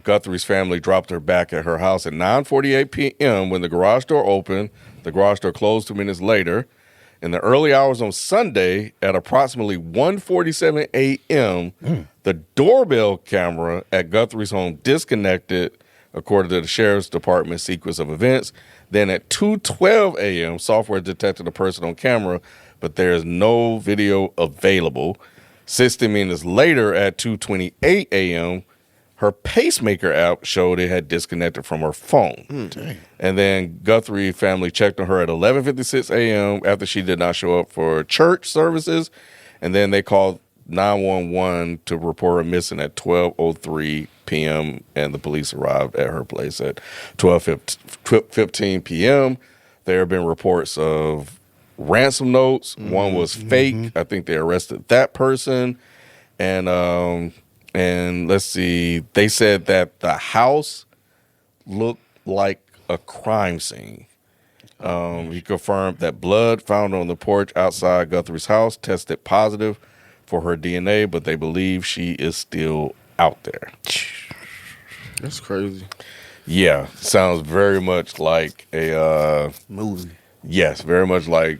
Guthrie's family dropped her back at her house at 9:48 p.m. when the garage door opened. The garage door closed 2 minutes later. In the early hours on Sunday, at approximately 1:47 a.m., the doorbell camera at Guthrie's home disconnected, according to the sheriff's department sequence of events. Then at 2:12 a.m., software detected a person on camera, but there is no video available. 60 minutes later, at 2:28 a.m., her pacemaker app showed it had disconnected from her phone. And then Guthrie family checked on her at 11:56 a.m. after she did not show up for church services. And then they called 911 to report her missing at 12:03 p.m. And the police arrived at her place at 12:15 p.m. There have been reports of ransom notes. One was fake. I think they arrested that person. And let's see, they said that the house looked like a crime scene. He confirmed that blood found on the porch outside Guthrie's house tested positive for her DNA, but they believe she is still out there. That's crazy. Yeah, sounds very much like a Movie. yes, very much like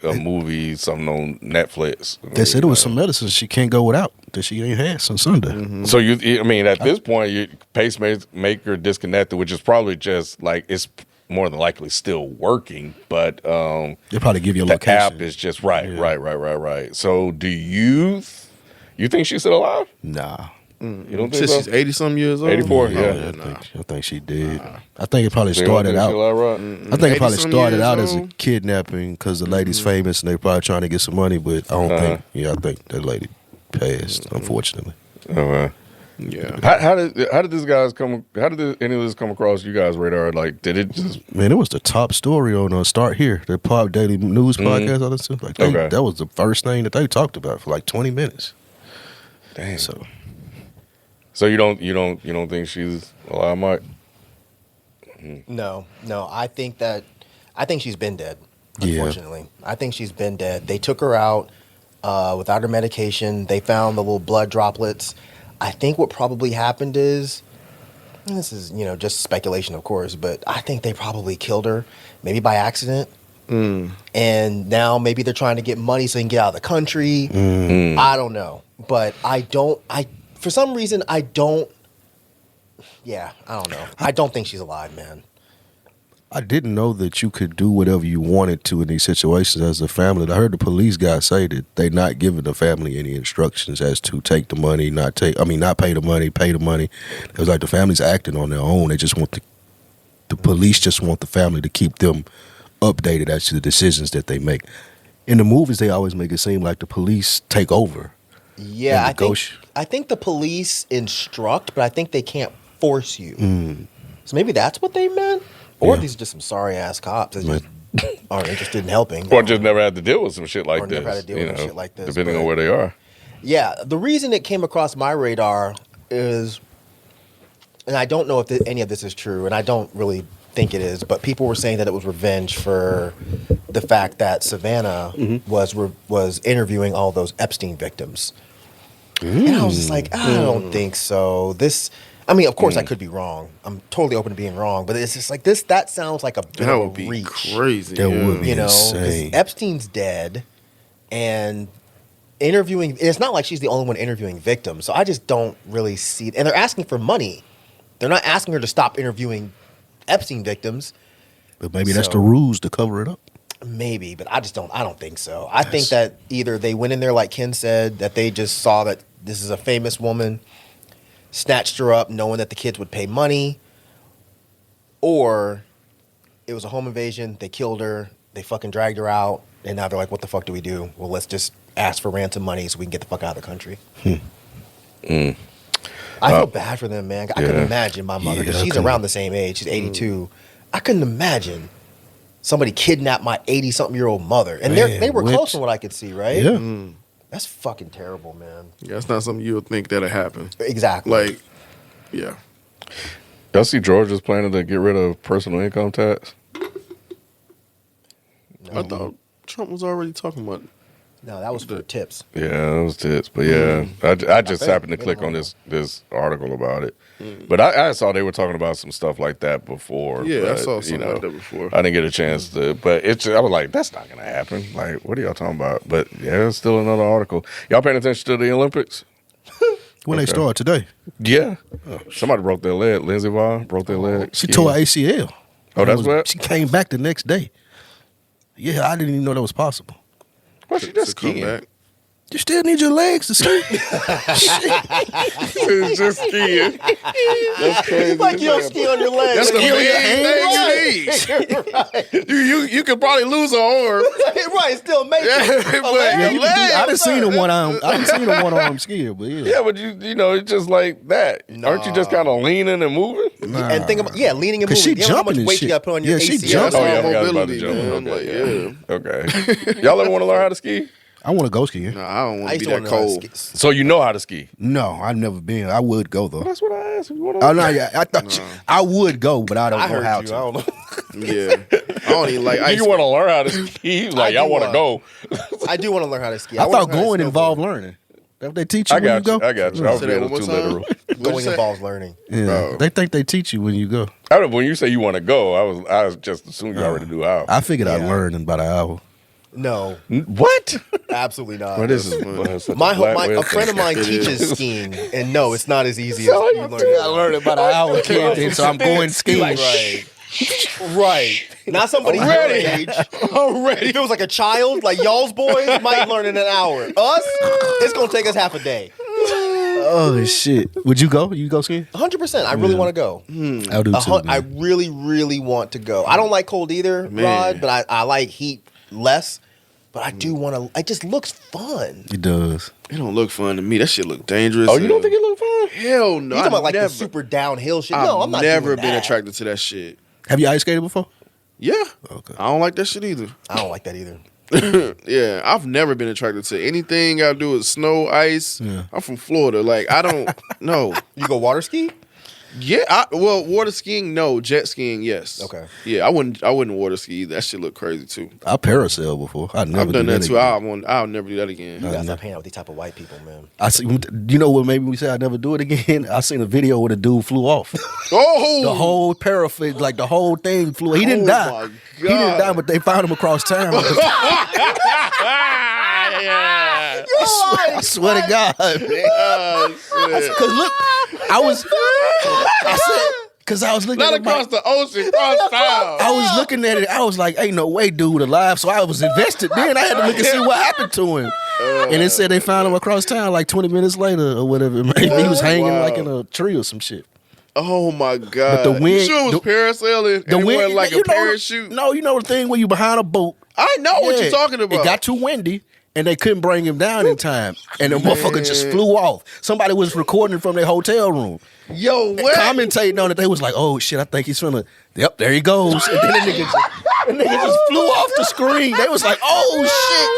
a movie, something on Netflix. They said it was some medicine she can't go without that she ain't had since Sunday. So I mean, at this point, your pacemaker disconnected, which is probably just like it's more than likely still working, but They probably give you a the location. app is just right. So, do you think she's still alive? Nah. You don't think Since so? she's 80-some years old? 84, yeah. I think she did. I think it probably So you don't started think out. she's alive, right? I think it probably 80-some started years out as a old? kidnapping because the lady's famous and they probably trying to get some money. But I don't think. Yeah, I think that lady passed. Unfortunately. Okay. Yeah. How did this guys come? How did any of this come across you guys' radar? Like, did it just? Man, it was the top story on Start Here, the Pop Daily News podcast. I listened to. Like Okay. that was the first thing that they talked about for like 20 minutes. Damn. So You don't think she's alive, Mike? No. I think she's been dead. Yeah. Unfortunately, I think she's been dead. They took her out without her medication. They found the little blood droplets. I think what probably happened is, and this is just speculation, of course, but I think they probably killed her, maybe by accident. And now maybe they're trying to get money so they can get out of the country. I don't know, but for some reason I don't. Yeah, I don't know. I don't think she's alive, man. I didn't know that you could do whatever you wanted to in these situations as a family. I heard the police guy say that they not giving the family any instructions as to take the money, not pay the money, pay the money. It was like the family's acting on their own. They just want the police just want the family to keep them updated as to the decisions that they make. In the movies, they always make it seem like the police take over. Yeah, And I think the police instruct, but I think they can't force you. So maybe that's what they meant. Or Yeah. these are just some sorry ass cops that just aren't interested in helping. Or just never had to deal with some shit like Or this. never had to deal with shit like this, depending but- on where they are. Yeah, the reason it came across my radar is, and I don't know if any of this is true, and I don't really think it is, but people were saying that it was revenge for the fact that Savannah was interviewing all those Epstein victims. And I was just like, I don't think so. Of course, I could be wrong. I'm totally open to being wrong, but it's just like this. That sounds like a bit That of would a be reach. crazy. That would be 'cause insane. Epstein's dead, and interviewing. It's not like she's the only one interviewing victims, so I just don't really see. And they're asking for money. They're not asking her to stop interviewing Epstein victims. But maybe that's So- the ruse to cover it up. Maybe, but I don't think so. I think that either they went in there like Ken said, that they just saw that this is a famous woman, snatched her up knowing that the kids would pay money, or it was a home invasion, they killed her, they fucking dragged her out, and now they're like, what the fuck do we do? Well, let's just ask for ransom money so we can get the fuck out of the country. I feel bad for them, man. I couldn't imagine my mother, because Yeah, I she's couldn't. around the same age. She's 82. I couldn't imagine somebody kidnapped my 80-something-year-old mother. And Man, they were what? close from what I could see, right? Yeah. That's fucking terrible, man. Yeah, that's not something you would think that'll happen. Exactly. Like, yeah. Y'all see Georgia's planning to get rid of personal income tax? I thought Trump was already talking about it. No, that was for tips. Yeah, it was tits. But yeah, I just happened to click on this article about it. But I saw they were talking about some stuff like that before. Yeah, I but, saw something like that before. I didn't get a chance to, but I was like, that's not gonna happen. Like, what are y'all talking about? But yeah, it's still another article. Y'all paying attention to the Olympics? When they Okay. start today. Yeah. Somebody broke their leg. Lindsey Vonn broke their leg. She tore her ACL. Oh, that's what? She came back the next day. Yeah, I didn't even know that was possible. Well, she just to come skiing. back. You still need your legs to ski. It's just skiing. That's crazy. It's like you don't ski on your legs. That's the Like, main thing you need. You could probably lose an arm. right, still make Yeah, it. but Yeah, your you can do, I leg, done seen a one arm. I done seen a one arm skier, but yeah. Yeah, but you know, it's just like that. Aren't you just kind of leaning and moving? And think about, leaning and 'Cause moving. she You know how much jumping and weight shit. you got to put on your Yeah, she ACL? jumping. Oh yeah, I all forgot about the mobility, jump. man. Okay, Like, yeah. Okay. Y'all ever want to learn how to ski? I want to go skiing. No, I don't want to used be to that wanna know how to cold. ski. So you know how to ski? No, I've never been. I would go though. That's what I asked. You wanna Oh no, yeah, I thought I would go, but I don't I know heard how you. to. I don't know. Yeah, I don't even like ice. You want to learn how to ski? He's like, I I do want to go. I do want to learn how to ski. I wanna thought learn how to going snowboard. involved learning. That they teach you I when you got you. go. I got you. I was Say being that a one little too more time. literal. What'd Going you say? involves learning. Yeah, Bro. they think they teach you when you go. When you say you want to go, I was just assuming you already knew how. I figured I'd Yeah. learn in about an hour. No, What? absolutely not. Well, this is such a black way a friend of mine It teaches is. skiing, and no, it's not as easy as So you you learn. I learned about an hour, kid, so I'm going skiing. Right. Right. Not somebody your age. Already. If it was like a child, like y'all's boys, might learn in an hour. Us, it's gonna take us half a day. Oh shit! Would you go? You go skiing? 100%. I really want to go. I'll do too. I Man. really, really want to go. I don't like cold either, Man. Rod, but I like heat less. But I do want to. It just looks fun. It does. It don't look fun to me. That shit look dangerous. Oh, you don't think it look fun? Hell no. You talking about like never, the super downhill shit? No, I'm not. never doing been that. attracted to that shit. Have you ice skated before? Yeah. Okay. I don't like that shit either. I don't like that either. Yeah, I've never been attracted to anything I do with snow, ice. Yeah. I'm from Florida. Like, I don't know. You go water ski? Yeah, well, water skiing, no. Jet skiing, yes. Okay. Yeah, I wouldn't water ski either. That shit look crazy too. I parasail before. I never I've done do that too. again. I'll never do that again. You gotta stop hanging out with these type of white people, man. I see. You know what made me say I never do it again? I seen a video where the dude flew off. Oh, The whole parapet, like the whole thing flew. He didn't Oh, die. my He didn't God. die, but they found him across town. yeah. I swear to God. Cause look, cause I was looking Not at across the ocean, across town. I was looking at it. I was like, "Ain't no way, dude, alive." So I was invested. Then I had to look and see what happened to him. And it said they found him across town like 20 minutes later or whatever. Maybe he was hanging like in a tree or some shit. Oh my God. But the wind- You sure it was parasailing and it wasn't like a parachute? No, you know the thing when you behind a boat. I know what Yeah. you're talking about. It got too windy. And they couldn't bring him down in time. And the motherfucker just flew off. Somebody was recording from their hotel room. Yo, what? Commentating on it. They was like, oh shit, I think he's finna. Yep, there he goes. And then the nigga just flew off the screen. They was like, oh shit.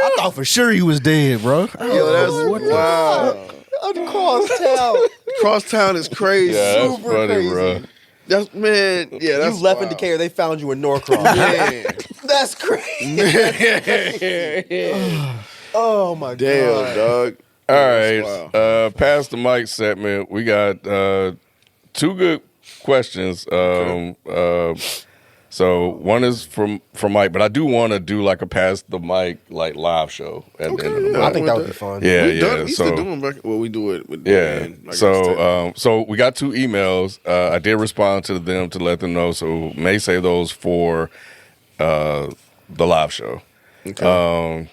I thought for sure he was dead, bro. Yo, that's wow. Across town. Crosstown is crazy. Yeah, that's Super funny, crazy. bro. That's man. Yeah, that's You left in wild. Decatur, they found you in Norcross. Man. That's crazy. Oh my Damn, God. dog. All That's right, past the mic segment, we got two good questions. So one is from Mike, but I do want to do like a pass the mic like live show at the end of the yeah. month. I think that would be fun. Yeah, We yeah. used So to do them back. Well, we do it with yeah. Dan, like I said. So we got two emails. I did respond to them to let them know. So may say those for the live show. Okay.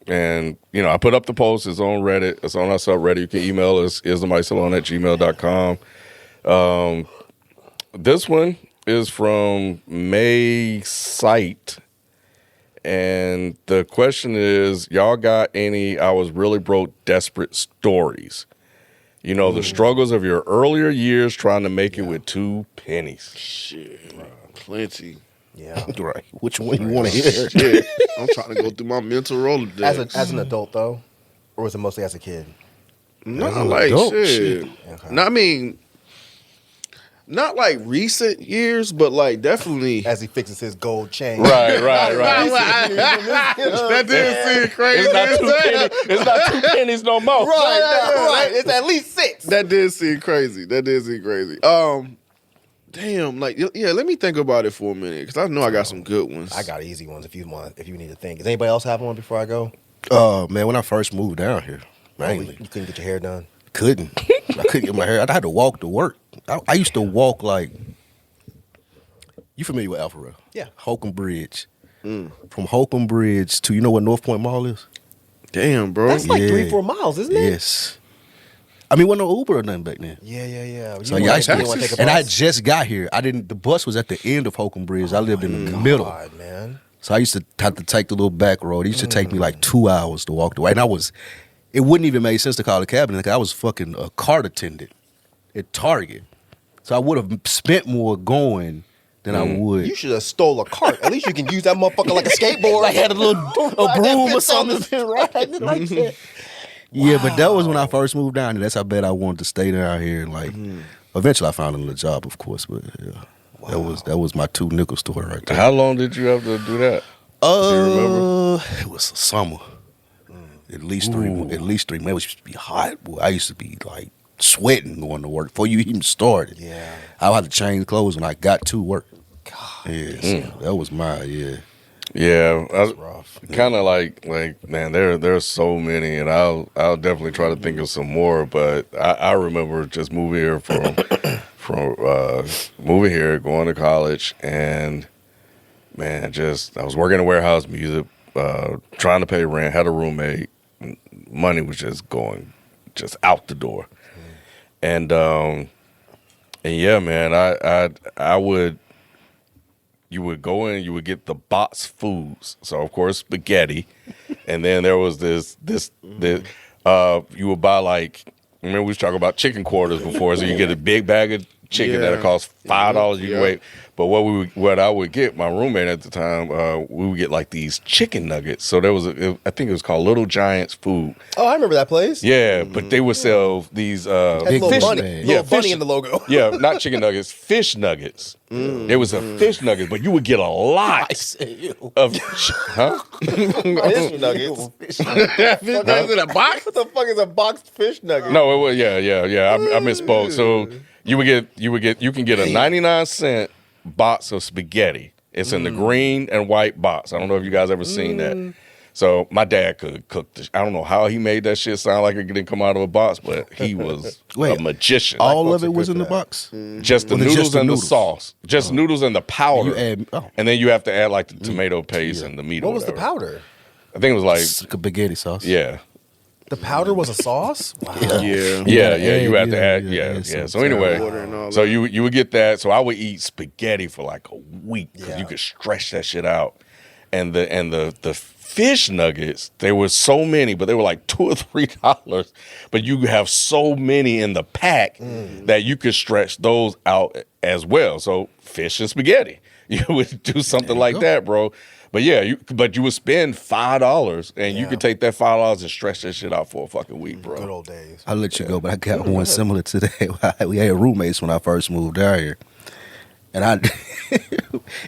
And, you know, I put up the post. It's on Reddit. It's on our subreddit. You can email us, isthemicsalon@gmail.com. This one is from May Sight. And the question is, y'all got any I was really broke, desperate stories? You know, the struggles of your earlier years trying to make it with 2 pennies. Shit, plenty. Yeah. Right. Which one you want to hear? Shit, I'm trying to go through my mental Rolodex. As an adult though, or was it mostly as a kid? Not an like adult, shit. Okay. No, I mean, not like recent years, but like definitely. As he fixes his gold chain. Right. That didn't seem crazy. It's not 2 pennies no more. Right. It's at least 6. That did seem crazy. Damn, like yeah. Let me think about it for a minute, because I know I got some good ones. I got easy ones if you need to think. Does anybody else have one before I go? Man, when I first moved down here, mainly. You couldn't get your hair done. I couldn't get my hair. I had to walk to work. I used to walk like. You familiar with Alpharetta? Yeah. Holcomb Bridge. From Holcomb Bridge to, you know what North Point Mall is? Damn, bro. That's like Yeah. 3-4 miles, isn't it? Yes. I mean, wasn't no Uber or nothing back then. Yeah. So You yeah, I didn't used wanna to, take a and I bus? just got here. The bus was at the end of Holcomb Bridge. I lived in the middle. God, man. So I used to have to take the little back road. It used to take me like 2 hours to walk the way. And it wouldn't even make sense to call a cab. Like I was fucking a cart attendant at Target. So I would have spent more going than I would. You should have stole a cart. At least you can use that motherfucker like a skateboard. Like had a little a broom or something. Like that. Yeah, but that was when I first moved down here. That's how bad I wanted to stay down here. Like, eventually I found another job, of course. But yeah, that was my 2 nickel story right there. How long did you have to do that? Do you remember? It was a summer. At least 3 months. At least 3 months. It used to be hot. Boy, I used to be like sweating going to work before you even started. Yeah. I had to change clothes when I got to work. God. Yeah, so that was my Yeah, That's rough. Kind of like man, there's so many, and I'll definitely try to think of some more. But I remember just moving here moving here, going to college, and man, I was working in warehouse music, trying to pay rent, had a roommate, money was just going out the door, and yeah, man, I would. You would go in, you would get the box foods. So of course spaghetti, and then there was this you would buy like, remember we was talking about chicken quarters before, so you get a big bag of chicken that'll cost $5. You can wait. But what I would get, my roommate at the time, we would get like these chicken nuggets. So there was I think it was called Little Giants Food. Oh, I remember that place. Yeah, but they would sell these Big fish, bunny, little bunny in the logo. yeah, not chicken nuggets, fish nuggets. It was a fish nugget, but you would get a lot of huh? Fish nuggets. That's in a box. What the fuck is a boxed fish nugget? No, it was yeah. I misspoke. So you can get a 99-cent box of spaghetti. It's in the green and white box. I don't know if you guys ever seen that. So my dad could cook this. I don't know how he made that shit sound like it didn't come out of a box, but he was a magician. All of it was in the box? Just the noodles and the sauce. Just noodles and the powder. And you add- And then you have to add like the tomato paste and the meat. What was the powder? I think it was like spaghetti sauce. yeah. The powder was a sauce? Wow. Yeah, you have to add, So anyway, so you would get that. So I would eat spaghetti for like a week because you could stretch that shit out. And the fish nuggets, there were so many, but they were like $2 or $3. But you have so many in the pack that you could stretch those out as well. So fish and spaghetti, you would do something like that, bro. But yeah, you would spend $5 and you could take that $5 and stretch that shit out for a fucking week, bro. Good old days. I'll let you go, but I got one similar to that. We had roommates when I first moved down here. And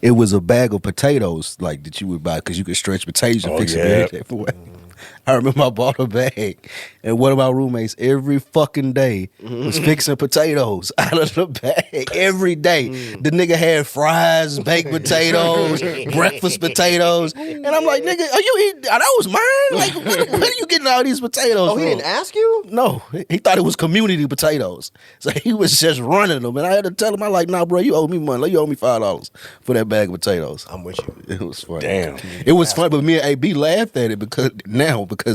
it was a bag of potatoes like that you would buy because you could stretch potatoes and fix them every day for it. I remember I bought a bag, and one of my roommates every fucking day was fixing potatoes out of the bag every day. The nigga had fries, baked potatoes, breakfast potatoes, and I'm like, nigga, are you eating? That was mine. Like, where are you getting all these potatoes? Oh, he from? didn't ask you? No, he thought it was community potatoes, so he was just running them, and I had to tell him, I'm like, nah, bro, you owe me money. You owe me $5 for that bag of potatoes. I'm with you. It was funny. Damn. It was funny, but me and AB laughed at it because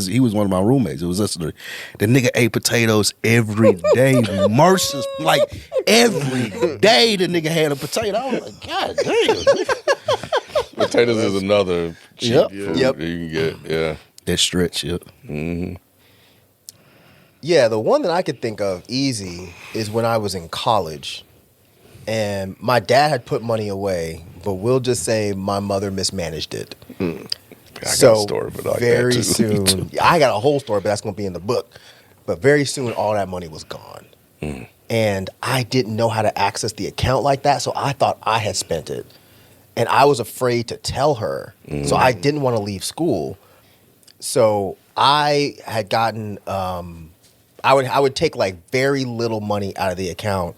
he was one of my roommates. It was us. The nigga ate potatoes every day. Merciless. Like, every day the nigga had a potato. I was like, God damn. Potatoes is another cheap Yep. food Yep. that you can get. Yeah. That stretch, yep. Yeah, the one that I could think of easy is when I was in college. And my dad had put money away, but we'll just say my mother mismanaged it. I got a story, but like very that too. soon, I got a whole story, but that's going to be in the book. But very soon, all that money was gone. And I didn't know how to access the account like that, so I thought I had spent it. And I was afraid to tell her, so I didn't want to leave school. So I had gotten, I would take like very little money out of the account,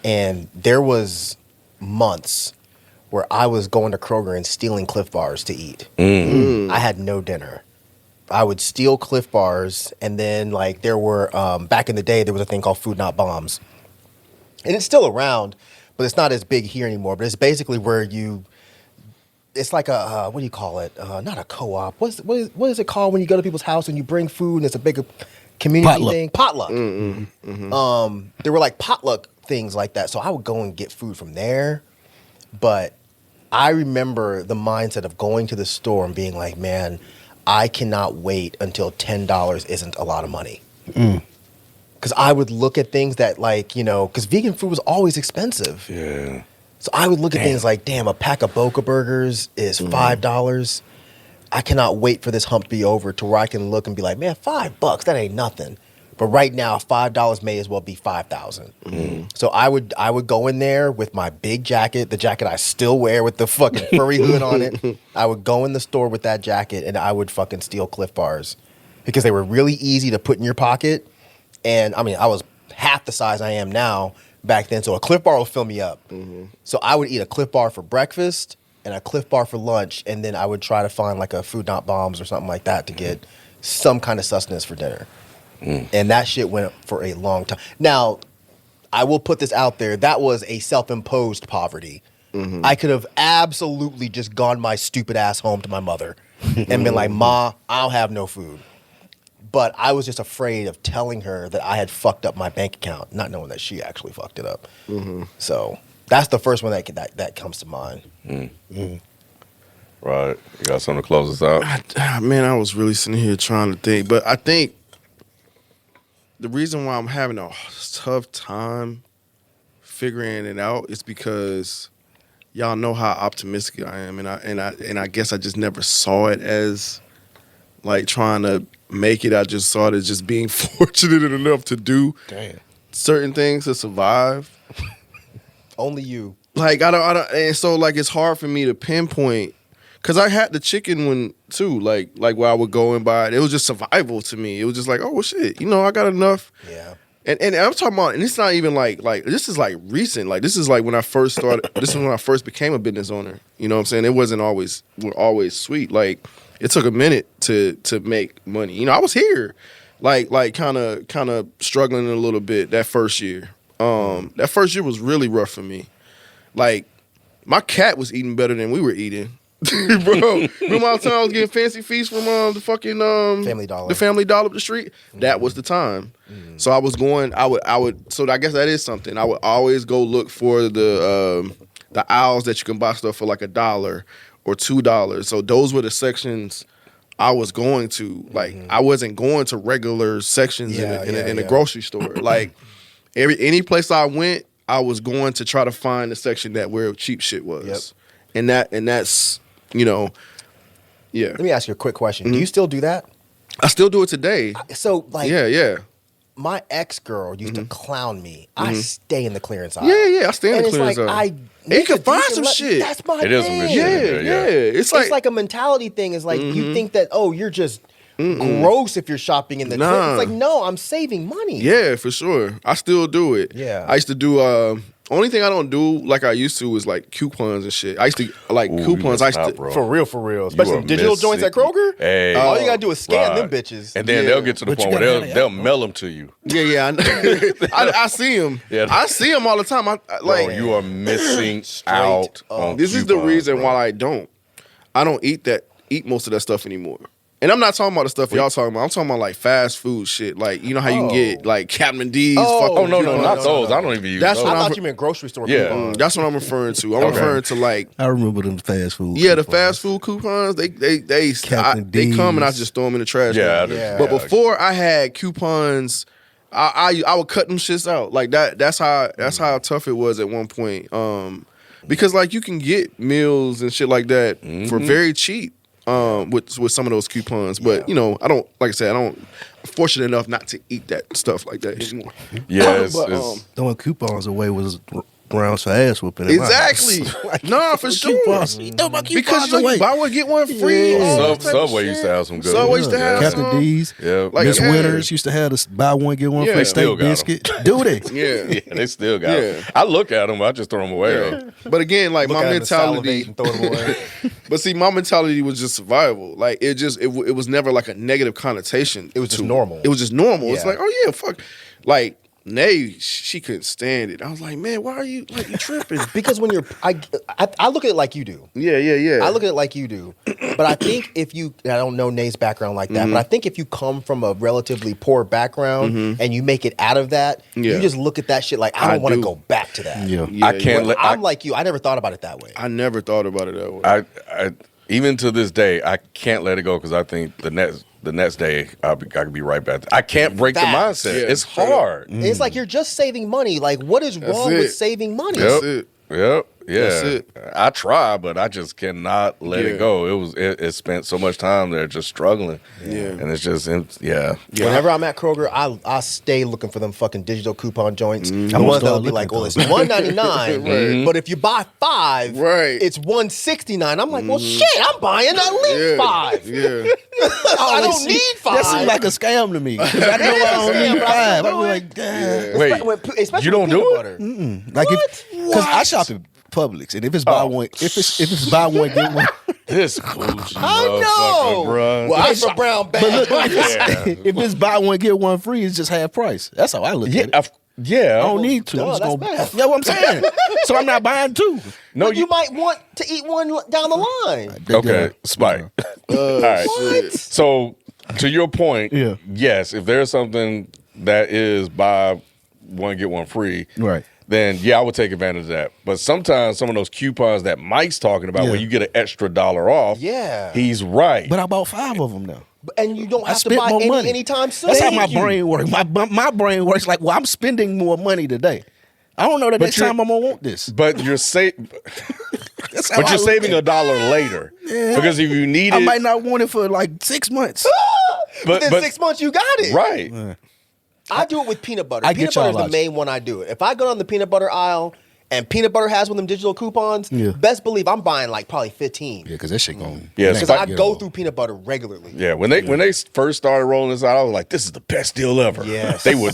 and there was months where I was going to Kroger and stealing Cliff Bars to eat. I had no dinner. I would steal Cliff Bars, and then like there were back in the day there was a thing called Food Not Bombs, and it's still around, but it's not as big here anymore. But it's basically where it's like a what do you call it? Not a co-op. What is it called when you go to people's house and you bring food and it's a big community Potluck. thing? Potluck. There were like potluck things like that, so I would go and get food from there. But I remember the mindset of going to the store and being like, man, I cannot wait until $10 isn't a lot of money. Because I would look at things that like, because vegan food was always expensive. Yeah. So I would look at things like, damn, a pack of Boca Burgers is $5. I cannot wait for this hump to be over to where I can look and be like, man, $5, that ain't nothing. But right now, $5 may as well be $5,000. So I would go in there with my big jacket, the jacket I still wear with the fucking furry hood on it. I would go in the store with that jacket and I would fucking steal Cliff Bars because they were really easy to put in your pocket. And I mean, I was half the size I am now back then, so a Cliff Bar will fill me up. So I would eat a Cliff Bar for breakfast and a Cliff Bar for lunch, and then I would try to find like a Food Not Bombs or something like that to get some kind of sustenance for dinner. And that shit went for a long time. Now, I will put this out there. That was a self-imposed poverty. I could have absolutely just gone my stupid ass home to my mother and been like, Ma, I don't have no food. But I was just afraid of telling her that I had fucked up my bank account, not knowing that she actually fucked it up. So that's the first one that comes to mind. Right. You got something to close us out? Man, I was really sitting here trying to think. But I think the reason why I'm having a tough time figuring it out is because y'all know how optimistic I am, and I guess I just never saw it as like trying to make it. I just saw it as just being fortunate enough to do certain things to survive. Only you. Like I don't, and so like it's hard for me to pinpoint. Cause I had the chicken one too, like where I would go and buy it. It was just survival to me. It was just like, oh shit, I got enough. Yeah. And I'm talking about, and it's not even like this is like recent. Like this is like when I first started. This is when I first became a business owner. You know what I'm saying? It wasn't always sweet. Like it took a minute to make money. I was here, like kind of struggling a little bit that first year. That first year was really rough for me. Like my cat was eating better than we were eating. Bro, remember all the time I was getting fancy feasts from the fucking Family Dollar, the Family Dollar up the street? That was the time. So I was going. I would. So I guess that is something. I would always go look for the aisles that you can buy stuff for like $1 or $2. So those were the sections I was going to. Like I wasn't going to regular sections in a grocery store. Like any place I went, I was going to try to find the section where cheap shit was. And that's. Yeah. Let me ask you a quick question. Do you still do that? I still do it today. So, like, yeah. My ex-girl used to clown me. I stay in the clearance aisle. Yeah, I stay in the clearance aisle. And you can find some shit. That's my It is some good shit. Yeah. It's like a mentality thing. It's like you think that, you're just gross if you're shopping in the clearance. It's like, no, I'm saving money. Yeah, for sure. I still do it. Yeah. I used to do only thing I don't do like I used to is like coupons and shit. I used to like coupons. For real. Especially digital joints at Kroger. Hey, all you gotta do is scan them bitches. And then they'll get to the point where they'll mail them to you. Yeah. I see them. Yeah. I see them all the time. Bro, you are missing out on this is the reason why I don't eat most of that stuff anymore. And I'm not talking about the stuff y'all talking about. I'm talking about like fast food shit. Like, you know how you can get like Captain D's. No, not those. I don't even use those. I thought you meant grocery store coupons. That's what I'm referring to. I'm referring to like. I remember them fast food. Yeah, the fast food coupons. They come and I just throw them in the trash. Yeah. But before I had coupons, I would cut them shits out. Like that. That's how tough it was at one point. Because like you can get meals and shit like that for very cheap. With some of those coupons, but I don't, like I said, I'm fortunate enough not to eat that stuff like that anymore. Yeah, throwing coupons away was grounds for ass whooping. Exactly. No, for sure. Because buy one get one free. Subway used to have some good. Subway used to have Captain D's. Yeah, like Miss Winters used to have the buy one get one free steak biscuit. Do they? Yeah, they still got them. I look at them, I just throw them away. But again, like my mentality. Throw them away. But see, my mentality was just survival. Like it was never like a negative connotation. It was just normal. It was just normal. It's like, oh yeah, fuck. Like Nay, she couldn't stand it. I was like, man, why are you like you tripping? Because when I look at it like you do. Yeah. I look at it like you do. But I think I don't know Nay's background like that, but I think if you come from a relatively poor background and you make it out of that, you just look at that shit like, I don't want to go back to that. Yeah. I'm like you. I never thought about it that way. I never thought about it that way. I even to this day, I can't let it go because I think the next day I could be right back. I can't break the mindset. Yeah, it's hard. It's like you're just saving money. Like, what is wrong with saving money? Yep. Yeah, That's it. I try, but I just cannot let it go. It spent so much time there just struggling. Yeah. And it's just Whenever I'm at Kroger, I stay looking for them fucking digital coupon joints. Mm-hmm. The ones that'll start be like, looking well, it's $1.99, but if you buy 5, Right. it's $1.69. I'm like, well, shit, I'm buying at least 5. Yeah. I don't need 5. That seems like a scam to me. 'Cause I know I don't need 5. I'm like, damn. Wait, Especially you don't with do peanut it? butter. Like because I shop at Publix, and if it's buy one, if it's buy one get one. this bougie I know. motherfucker, bruh. Well, I'm from Brown Bag. But look, if it's buy one get one free, it's just half price. That's how I look at it. Yeah, I don't need to. Duh, I'm just that's gonna, math. yeah, what I'm saying. So I'm not buying two. No, But you might want to eat one down the line. Okay, Spike. All right. What? So, to your point, Yeah. yes, if there's something that is buy one get one free, Right. then I would take advantage of that. But sometimes some of those coupons that Mike's talking about, Yeah. where you get an extra $1 off, Yeah. he's right. But I bought 5 of them now. And you don't I have to spent buy more money anytime soon. That's how my brain works. My brain works like, well, I'm spending more money today. I don't know the next time I'm gonna want this. But you're That's how but I you're look saving at it. $1 later because if you need I it, might not want it for like 6 months. Within 6 months, you got it. right. I do it with peanut butter. I get Peanut butter is y'all the main one I do. If I go down the peanut butter aisle and peanut butter has one of them digital coupons, Yeah. best believe I'm buying like probably 15. Yeah, because that shit going. Yeah, Because I go through peanut butter regularly. Yeah, when they first started rolling this out, I was like, "This is the best deal ever." Yes. they were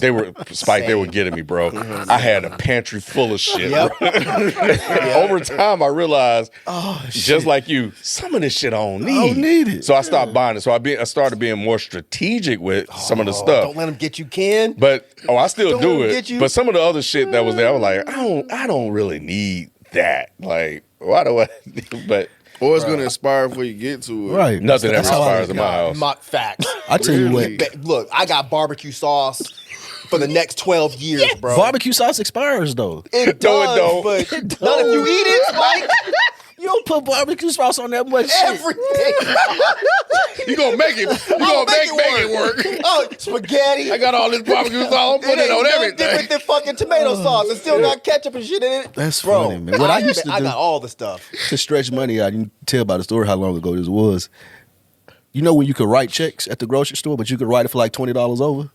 Spike. They were Same. getting me, bro. I had a pantry full of shit. Yep. Over time, I realized, just like you, some of this shit I don't need. don't need it. So I stopped buying it. So I started being more strategic with some of the stuff. Don't let them get you, Ken. But I still Don't do let 'em it. get you. But some of the other shit that was there, I was like, I don't really need that. Like, why do I? But Or it's gonna expire before you get to it. Right. nothing ever That's how I expires in my house. My facts. I tell you Really? what, Look, I got barbecue sauce for the next 12 years, bro. barbecue sauce expires though. It No, it does, don't. but It not if you don't. eat it, Spike. You don't put barbecue sauce on that much shit. Everything. You gonna make it? You gonna make it work? Oh, spaghetti. I got all this barbecue sauce. I'm putting it ain't on nothing everything. different than fucking tomato sauce. It still got ketchup and shit in it. That's Bro, funny, man. What I used to I do- got all the stuff. To stretch money out, you can tell by the story how long ago this was. You know when you could write checks at the grocery store, but you could write it for like $20 over?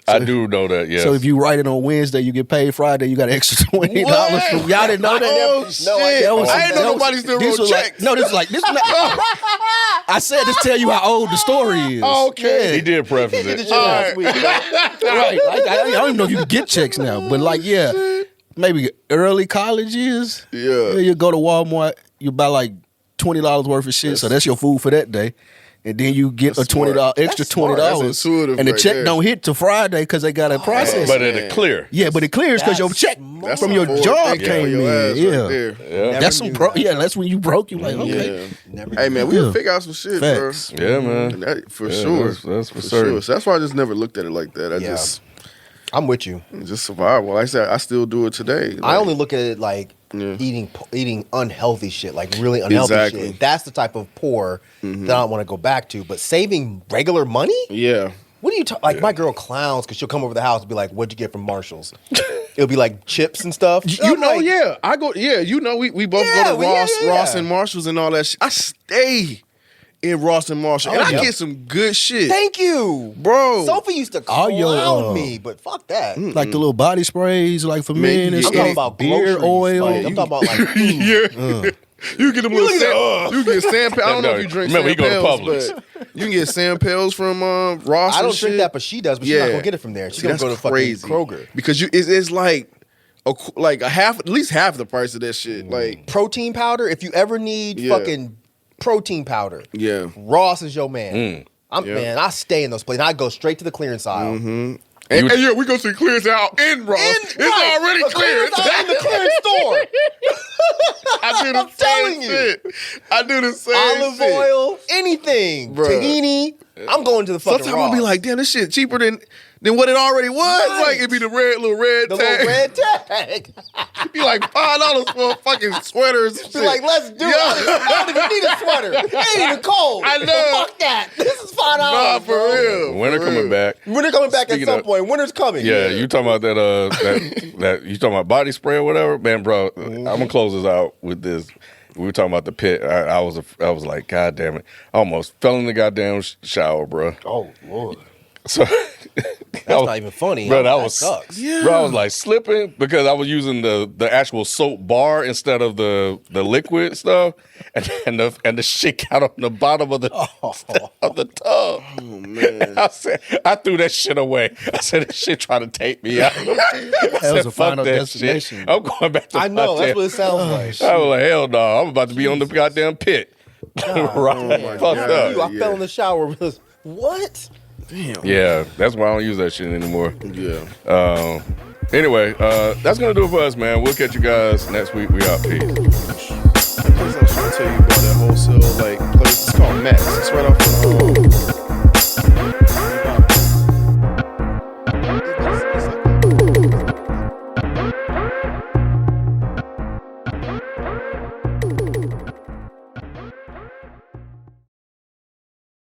I do know that. Yes. So if you write it on Wednesday, you get paid Friday, you got an extra $20 from y'all didn't know that? Oh, No, I shit. didn't. I ain't know nobody still this wrote was checks. this was not, I said this tell you how old the story is. Okay. he did preface Did the it. shit last week. Right. I don't even know if you can get checks now. But like, yeah, maybe early college years. Yeah. You go to Walmart, you buy like $20 worth of shit. So that's your food for that day. And then you get a $20 smart. extra That's smart. $20. That's intuitive And the right check there. don't hit till Friday because they got to process But it. it'll clear. Yeah, but it clears because your That's check smart. from your Forward job thinking came on your in. ass Yeah. right there. Yeah. Never That's some knew pro. that. Yeah, that's when you broke. You like, okay. Yeah. Never Hey man, knew. we'll Yeah. figure out some shit, Facts. Yeah, man. bro. For Yeah, sure. that's for for certain. sure. So that's why I just never looked at it like that. I Yeah. just I'm with you. survival. Like I said, I still do it today. I Like, only look at it like Yeah. eating unhealthy shit, like really unhealthy Exactly. shit. That's the type of poor that I don't want to go back to. But saving regular money? Yeah. What do you talk? Like my girl clowns because she'll come over the house and be like, "What'd you get from Marshalls?" It'll be like chips and stuff. You I'm know, like, yeah. I go, yeah. You know, we both Yeah, go to Ross, yeah. Ross and Marshalls and all that shit. I stay in Ross and Marshall, and I yeah. get some good shit, Thank you, bro. Sophie used to All clown your, me, but fuck that. Like the little body sprays, like for Man, men and you I'm stuff. talking about beard groceries, oil. Like, I'm talking about like food. Yeah. You get them little you get sand. I don't know if you drink Remember, he sand go to pills, but you can get sand pills from Ross. I and don't shit. drink that, but she does. But she's not gonna get it from there. She's See, gonna go to that's fucking crazy. Kroger. because it's like a half, at least half the price of that shit. Like, Protein powder. If you ever need Yeah. fucking protein powder, yeah. Ross is your man. Yeah. Man, I stay in those places. I go straight to the clearance aisle. And yeah, we go see clearance out in Ross. It's Right. already The cleared. clearance aisle in the clearance store. I do the I'm telling same you. shit. I do the same Olive shit. oil, anything, Bruh. tahini. I'm going to the fucking Sometimes Ross. I'll be like, damn, this shit cheaper than than what it already was. Right. Like it'd be the little red The tag. little red tag. It'd be like $5 for a fucking sweaters. Be like, let's do it. I don't even need a sweater. It ain't even cold. I know. But fuck that. This is $5. Nah, for bro. real. Winter for coming real. back. Winter coming back Speaking at some of- point. Winter's coming. Yeah, you talking about that you talking about body spray or whatever, man, bro. I'm gonna close this out with this. We were talking about the pit. I was like, God damn it! I almost fell in the goddamn shower, bro. Oh Lord. So That's not even funny. bro. That was sucks. Bro, I was like slipping because I was using the actual soap bar instead of the liquid stuff, and the shit got on the bottom of the of the tub. Oh man. I threw that shit away. I said, this shit trying to take me out. That was a final destination. I'm going back to I know. That's goddamn- what it sounds like. I was like, hell no. I'm about to be on the goddamn pit. Right. Fucked up. I fell in the shower. With what? Damn. Yeah, that's why I don't use that shit anymore. Yeah. Anyway, that's going to do it for us, man. We'll catch you guys next week. We out. Peace. That place I was trying to tell you about that wholesale like place. It's called Max. It's right off of